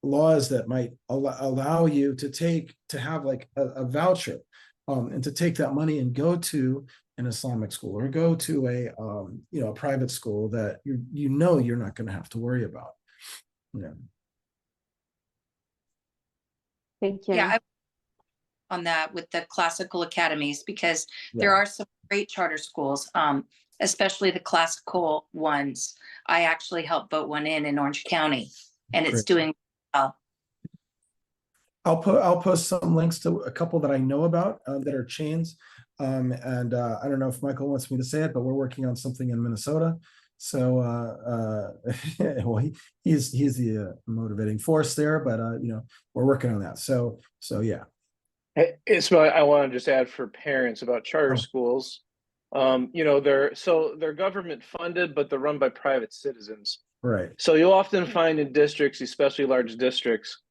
laws that might allow you to have like a voucher and to take that money and go to an Islamic school or go to a private school that you're not going to have to worry about. Yeah. Thank you. Yeah, on that with the classical academies, because there are some great charter schools, especially the classical ones. I actually helped vote one in Orange County, and it's doing well. I'll post some links to a couple that I know about that are chains. And I don't know if Michael wants me to say it, but we're working on something in Minnesota. So well, he's the motivating force there, but we're working on that. So yeah. Ismail, I want to just add for parents about charter schools. They're government funded, but they're run by private citizens. Right. So you'll often find in districts, especially large districts,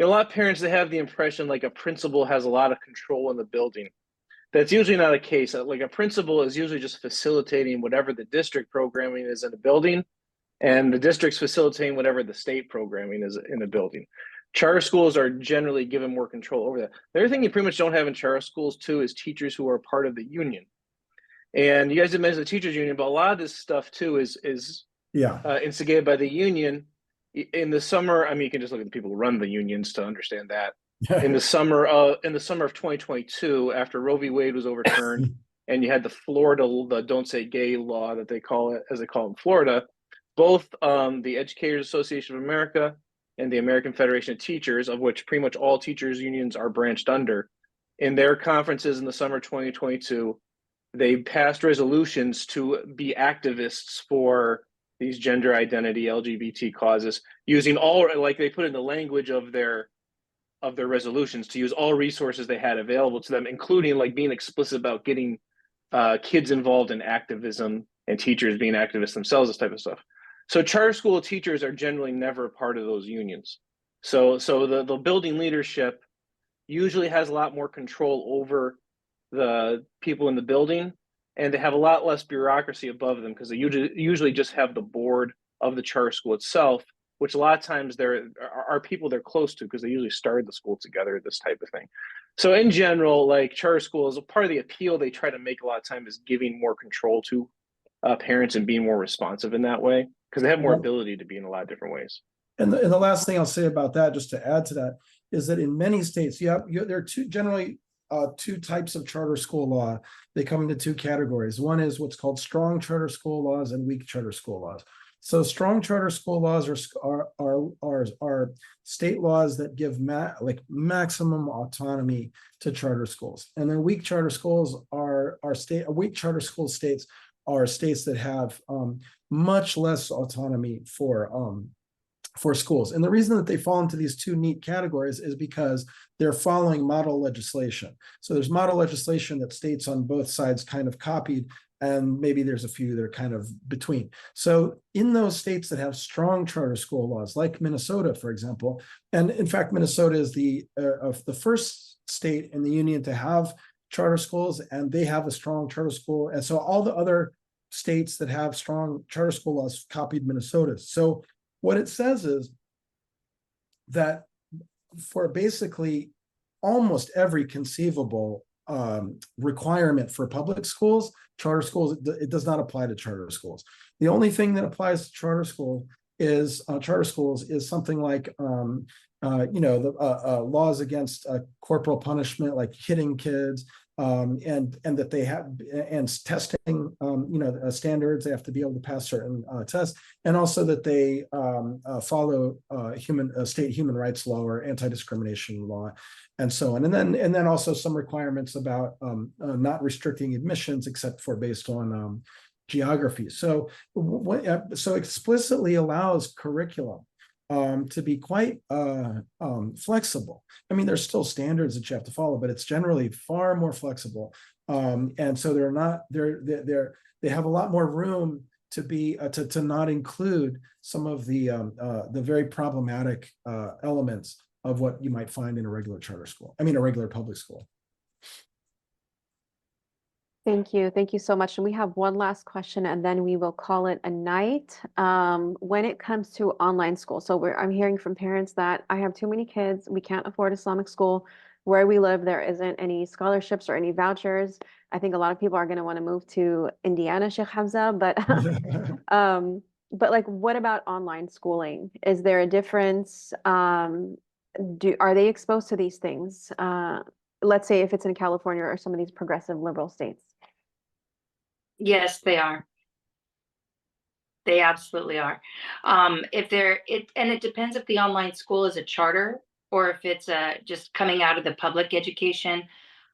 a lot of parents that have the impression like a principal has a lot of control in the building. That's usually not the case. Like a principal is usually just facilitating whatever the district programming is in the building, and the district's facilitating whatever the state programming is in the building. Charter schools are generally given more control over that. The other thing you pretty much don't have in charter schools too is teachers who are part of the union. And you guys did mention the teachers union, but a lot of this stuff too is instigated by the union. In the summer, I mean, you can just look at the people who run the unions to understand that. In the summer of 2022, after Roe v. Wade was overturned, and you had the Don't Say Gay law that they call it, as they call it in Florida, both the Educators Association of America and the American Federation of Teachers, of which pretty much all teachers unions are branched under, in their conferences in the summer 2022, they passed resolutions to be activists for these gender identity LGBT causes, using all, like they put in the language of their resolutions, to use all resources they had available to them, including like being explicit about getting kids involved in activism and teachers being activists themselves, this type of stuff. So charter school teachers are generally never a part of those unions. So the building leadership usually has a lot more control over the people in the building, and they have a lot less bureaucracy above them because they usually just have the board of the charter school itself, which a lot of times there are people they're close to because they usually started the school together, this type of thing. So in general, like charter schools, part of the appeal they try to make a lot of times is giving more control to parents and being more responsive in that way, because they have more ability to be in a lot of different ways. And the last thing I'll say about that, just to add to that, is that in many states, there are generally two types of charter school law. They come into two categories. One is what's called strong charter school laws and weak charter school laws. So strong charter school laws are state laws that give maximum autonomy to charter schools, and then weak charter schools weak charter school states are states that have much less autonomy for schools. And the reason that they fall into these two neat categories is because they're following model legislation. So there's model legislation that states on both sides kind of copied, and maybe there's a few that are kind of between. So in those states that have strong charter school laws, like Minnesota, for example, and in fact, Minnesota is the first state in the union to have charter schools, and they have a strong charter school. And so all the other states that have strong charter school laws copied Minnesota. So what it says is that for basically almost every conceivable requirement for public schools, charter schools, it does not apply to charter schools. The only thing that applies to charter schools is something like laws against corporal punishment, like hitting kids, and that they have, and testing, standards. They have to be able to pass certain tests, and also that they follow state human rights law or anti-discrimination law, and so on. And then also some requirements about not restricting admissions except for based on geography. So explicitly allows curriculum to be quite flexible. I mean, there's still standards that you have to follow, but it's generally far more flexible. And so they have a lot more room to not include some of the very problematic elements of what you might find in a regular charter school. I mean, a regular public school. Thank you. Thank you so much. And we have one last question and then we will call it a night. When it comes to online school, so I'm hearing from parents that I have too many kids, we can't afford Islamic school. Where we live, there isn't any scholarships or any vouchers. I think a lot of people are going to want to move to Indiana, Sheikh Hamza, but like, what about online schooling? Is there a difference? Are they exposed to these things? Let's say if it's in California or some of these progressive liberal states. Yes, they are. They absolutely are. And it depends if the online school is a charter or if it's just coming out of the public education.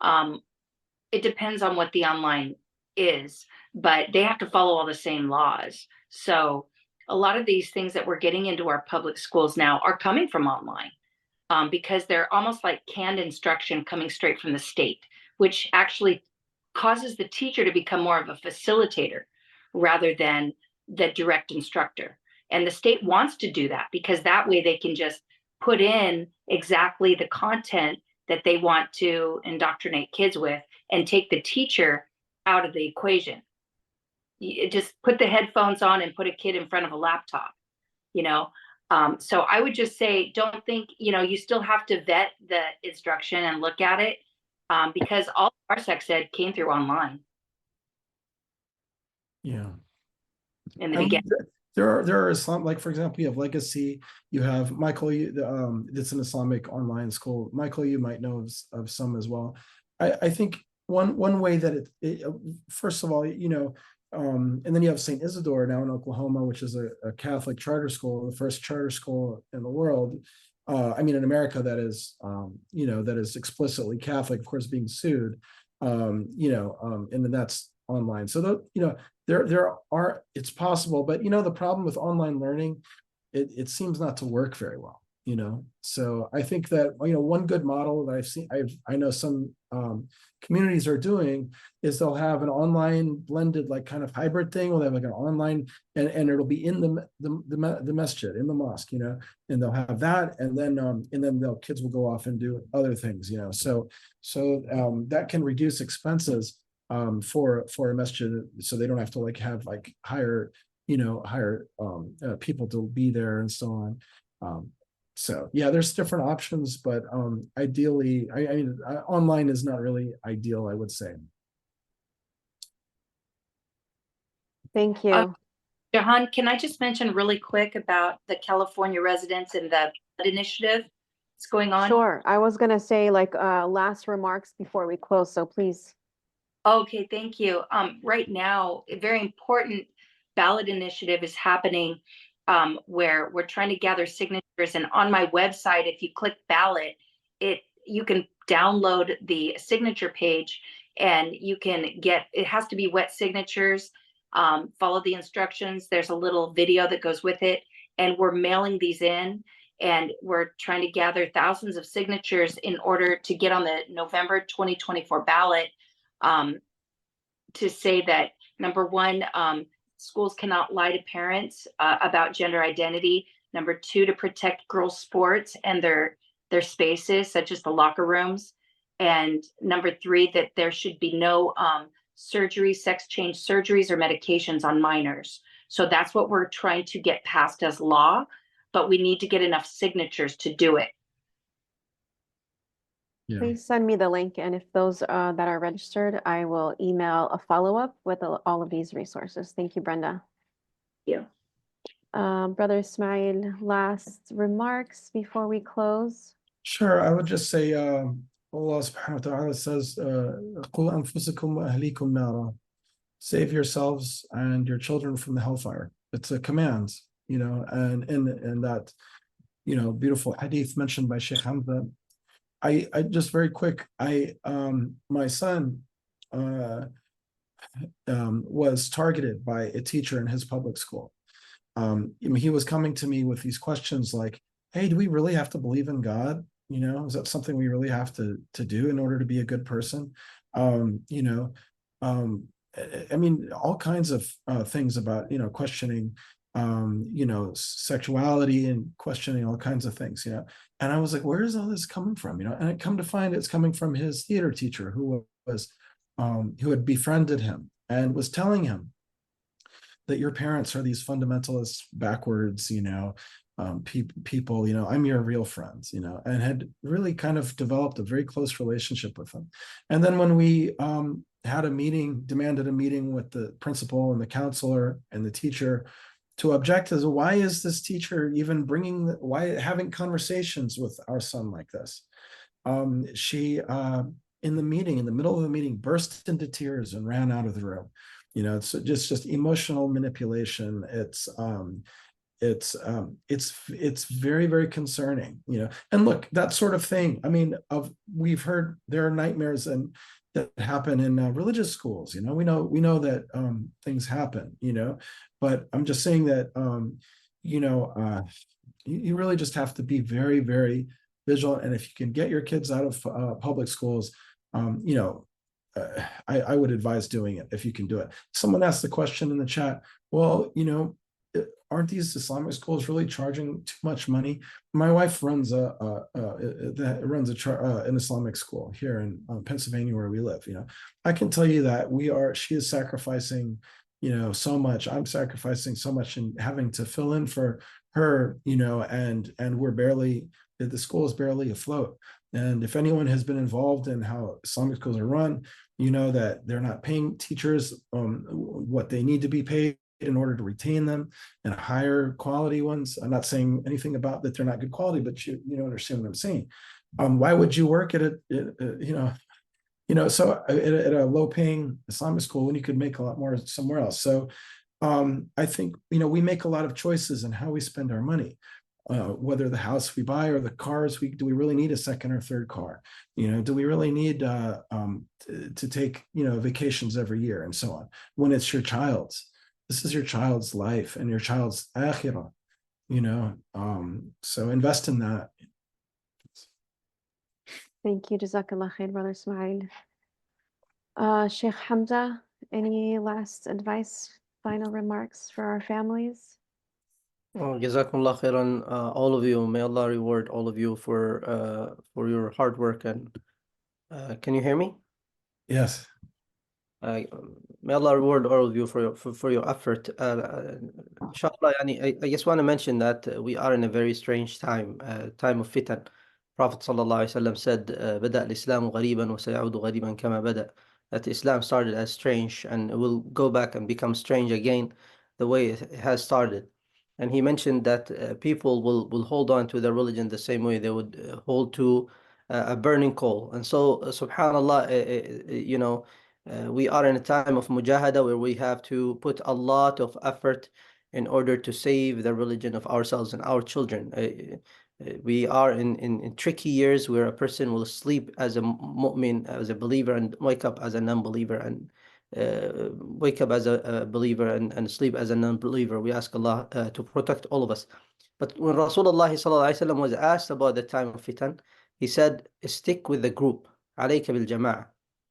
It depends on what the online is, but they have to follow all the same laws. So a lot of these things that we're getting into our public schools now are coming from online, because they're almost like canned instruction coming straight from the state, which actually causes the teacher to become more of a facilitator rather than the direct instructor. And the state wants to do that because that way they can just put in exactly the content that they want to indoctrinate kids with and take the teacher out of the equation. You just put the headphones on and put a kid in front of a laptop, you know? So I would just say, don't think, you still have to vet the instruction and look at it, because all of our sex ed came through online. Yeah. In the beginning. There are some, like, for example, you have Legacy, you have Michael, that's an Islamic online school. Michael, you might know of some as well. I think one way that it first of all, and then you have St. Isidore now in Oklahoma, which is a Catholic charter school, the first charter school in the world. I mean, in America, that is, that is explicitly Catholic, of course, being sued, and then that's online. So, there are, it's possible, but, the problem with online learning, it seems not to work very well, So I think that, one good model that I've seen, I know some communities are doing is they'll have an online blended, like, kind of hybrid thing, or they have like an online, and it'll be in the masjid, in the mosque, and they'll have that, and then the kids will go off and do other things, so that can reduce expenses for a masjid, so they don't have to hire people to be there and so on. So yeah, there's different options, but ideally, I mean, online is not really ideal, I would say. Thank you. Jahan, can I just mention really quick about the California residents and the initiative that's going on? Sure. I was going to say last remarks before we close, so please. Okay, thank you. Right now, a very important ballot initiative is happening, where we're trying to gather signatures. And on my website, if you click ballot, you can download the signature page, and you can it has to be wet signatures. Follow the instructions. There's a little video that goes with it, and we're mailing these in, and we're trying to gather thousands of signatures in order to get on the November 2024 ballot, to say that, number one, schools cannot lie to parents about gender identity. Number two, to protect girls' sports and their spaces, such as the locker rooms. And number three, that there should be no surgery, sex change surgeries, or medications on minors. So that's what we're trying to get passed as law, but we need to get enough signatures to do it. Yeah. Please send me the link, and if those that are registered, I will email a follow-up with all of these resources. Thank you, Brenda. Thank you. Brother Ismail, last remarks before we close? Sure, I would just say, Allah subhanahu wa ta'ala says, "Qu anfusakum wa ahlikum nara." Save yourselves and your children from the hellfire. It's a command, and that, beautiful hadith mentioned by Sheikh Hamza. I just very quick, my son was targeted by a teacher in his public school. He was coming to me with these questions like, hey, do we really have to believe in God? Is that something we really have to do in order to be a good person? I mean, all kinds of things about, questioning, sexuality and questioning all kinds of things, And I was like, where is all this coming from, And I come to find it's coming from his theater teacher who had befriended him and was telling him that your parents are these fundamentalists, backwards, people, I'm your real friends, and had really kind of developed a very close relationship with them. And then when we demanded a meeting with the principal and the counselor and the teacher to object as why is this teacher even why having conversations with our son like this? She, in the middle of the meeting, burst into tears and ran out of the room. It's just emotional manipulation. It's very, very concerning, and look, that sort of thing. I mean, we've heard there are nightmares that happen in religious schools. We know that things happen, but I'm just saying that you really just have to be very, very vigilant. And if you can get your kids out of public schools, I would advise doing it if you can do it. Someone asked the question in the chat, well, aren't these Islamic schools really charging too much money? My wife runs an Islamic school here in Pennsylvania where we live. I can tell you that she is sacrificing, so much. I'm sacrificing so much and having to fill in for her, and the school is barely afloat. And if anyone has been involved in how Islamic schools are run, that they're not paying teachers what they need to be paid in order to retain them and hire quality ones. I'm not saying anything about that they're not good quality, but you understand what I'm saying. Why would you work at so at a low-paying Islamic school when you could make a lot more somewhere else? So I think we make a lot of choices in how we spend our money. Whether the house we buy or the cars do we really need a second or third car? Do we really need to take vacations every year and so on? When it's your child's, this is your child's life and your child's akhirah, so invest in that. Thank you. Jazakallah khair, Brother Ismail. Sheikh Hamza, any last advice, final remarks for our families? Well, Jazakumullah khairan, all of you. May Allah reward all of you for your hard work. And can you hear me? Yes. May Allah reward all of you for your effort. Inshallah, I just want to mention that we are in a very strange time, time of fitan. Prophet sallallahu alaihi wasallam said, "Bada al-Islam ghariban wa sayaudu ghariban kama bada." That Islam started as strange and it will go back and become strange again, the way it has started. And he mentioned that people will hold on to their religion the same way they would hold to a burning coal. And so, subhanallah, we are in a time of mujahada where we have to put a lot of effort in order to save the religion of ourselves and our children. We are in tricky years where a person will sleep as a mu'min, as a believer, and wake up as a non-believer, and wake up as a believer and sleep as a non-believer. We ask Allah to protect all of us. But when Rasulullah ﷺ was asked about the time of fitan, he said, stick with the group. عليك بالجماعة.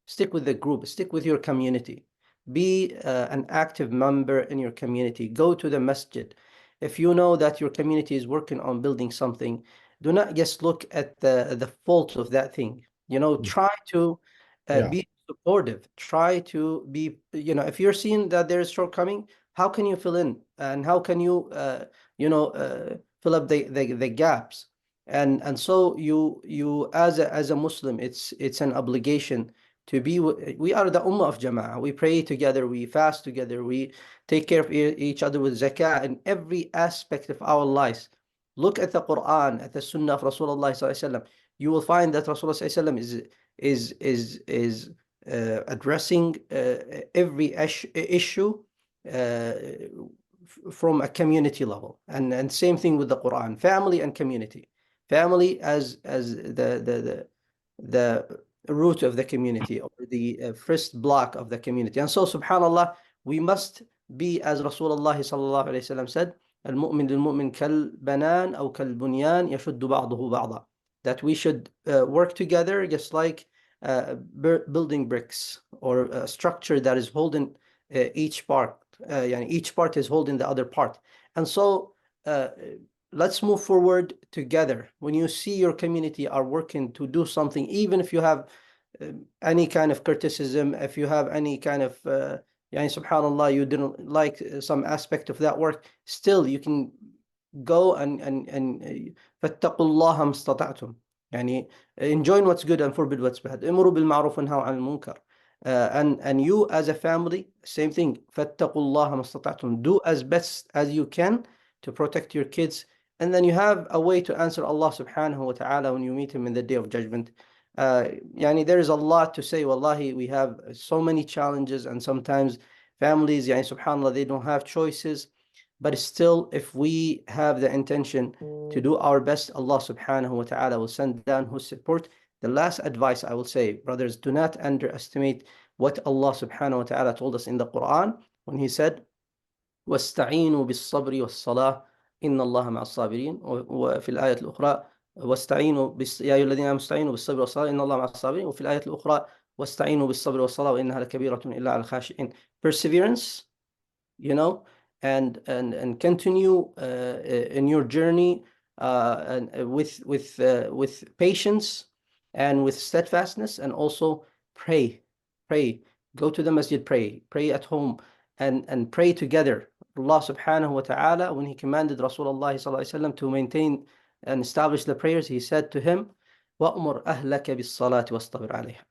Stick with the group, stick with your community. Be an active member in your community. Go to the masjid. If you know that your community is working on building something, do not just look at the fault of that thing. Try to be supportive. Try to be, if you're seeing that there is shortcoming, how can you fill in? And how can you, fill up the gaps? And so you as a Muslim, it's an obligation to be. We are the ummah of Jama'ah. We pray together, we fast together, we take care of each other with zakah in every aspect of our lives. Look at the Quran, at the Sunnah of Rasulullah sallallahu alaihi wasallam. You will find that Rasulullah sallallahu alaihi wasallam is addressing every issue from a community level, and same thing with the Quran. Family and community. Family as the root of the community, or the first block of the community. And so, subhanallah, we must be as Rasulullah sallallahu alaihi wasallam said, "Al-mu'min lil-mu'min kal-banan aw kal-bunyan yashuddu ba'duhu ba'da." That we should work together just like building bricks or a structure that is holding each part. Each part is holding the other part. And so let's move forward together. When you see your community are working to do something, even if you have any kind of criticism, if you have any kind of subhanallah, you didn't like some aspect of that work, still you can go and فاتقوا الله ما استطعتم. enjoin what's good and forbid what's bad. امروا بالمعروف وانهوا عن المنكر. And you as a family, same thing. فاتقوا الله ما استطعتم. Do as best as you can to protect your kids. And then you have a way to answer Allah subhanahu wa ta'ala when you meet him in the day of judgment. There is a lot to say. Wallahi, we have so many challenges, and sometimes families, subhanallah, they don't have choices. But still, if we have the intention to do our best, Allah subhanahu wa ta'ala will send down His support. The last advice I will say, brothers, do not underestimate what Allah subhanahu wa ta'ala told us in the Quran when He said, وَاسْتَعِينُوا بِالصَّبْرِ وَالصَّلَاةِ إِنَّ اللَّهَ مَعَ الصَّابِرِينَ. وفي الآية الأخرى واستعينوا يا أيها الذين آمنوا استعينوا بالصبر والصلاة إن الله مع الصابرين. وفي الآية الأخرى واستعينوا بالصبر والصلاة وإنها لكبيرة إلا على الخاشعين. Perseverance, and continue in your journey and with patience and with steadfastness, and also pray, go to the masjid, pray at home, and pray together. Allah subhanahu wa ta'ala, when He commanded Rasulullah sallallahu alaihi wasallam to maintain and establish the prayers, He said to him, وَأْمُرْ أَهْلَكَ بِالصَّلَاةِ وَاسْطَبِرْ عَلَيْهَا.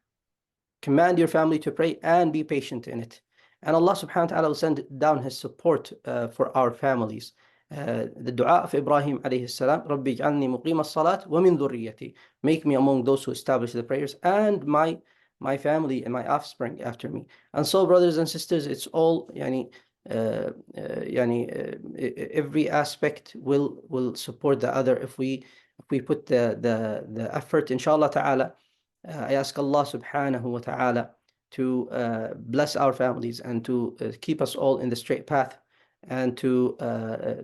Command your family to pray and be patient in it. And Allah subhanahu wa ta'ala will send down His support for our families. The dua of Ibrahim alayhi salam, رَبِّ اجْعَلْنِي مُقِيمَ الصَّلَاةِ وَمِنْ ذُرِّيَّتِي. Make me among those who establish the prayers, and my family and my offspring after me. And so, brothers and sisters, it's all every aspect will support the other if we put the effort, inshallah ta'ala. I ask Allah subhanahu wa ta'ala to bless our families and to keep us all in the straight path, and to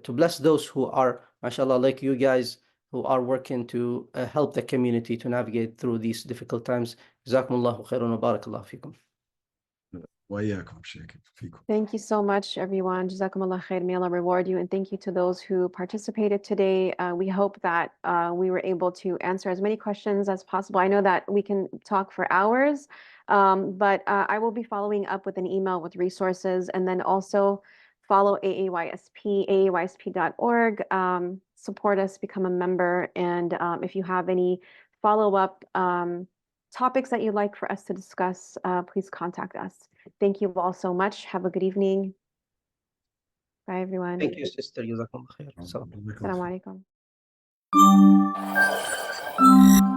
bless those who are, mashallah, like you guys, who are working to help the community to navigate through these difficult times. Jazakumullahu khairan wa barakallahu fikum. وإياكم شيخ فيكم. Thank you so much, everyone. Jazakumullah khair. May Allah reward you. And thank you to those who participated today. We hope that we were able to answer as many questions as possible. I know that we can talk for hours, but I will be following up with an email with resources, and then also follow AAYSP, AAYSP.org. Support us, become a member. And if you have any follow-up topics that you'd like for us to discuss, please contact us. Thank you all so much. Have a good evening. Bye, everyone. Thank you, sister. Jazakumullah khair. Assalamu alaikum.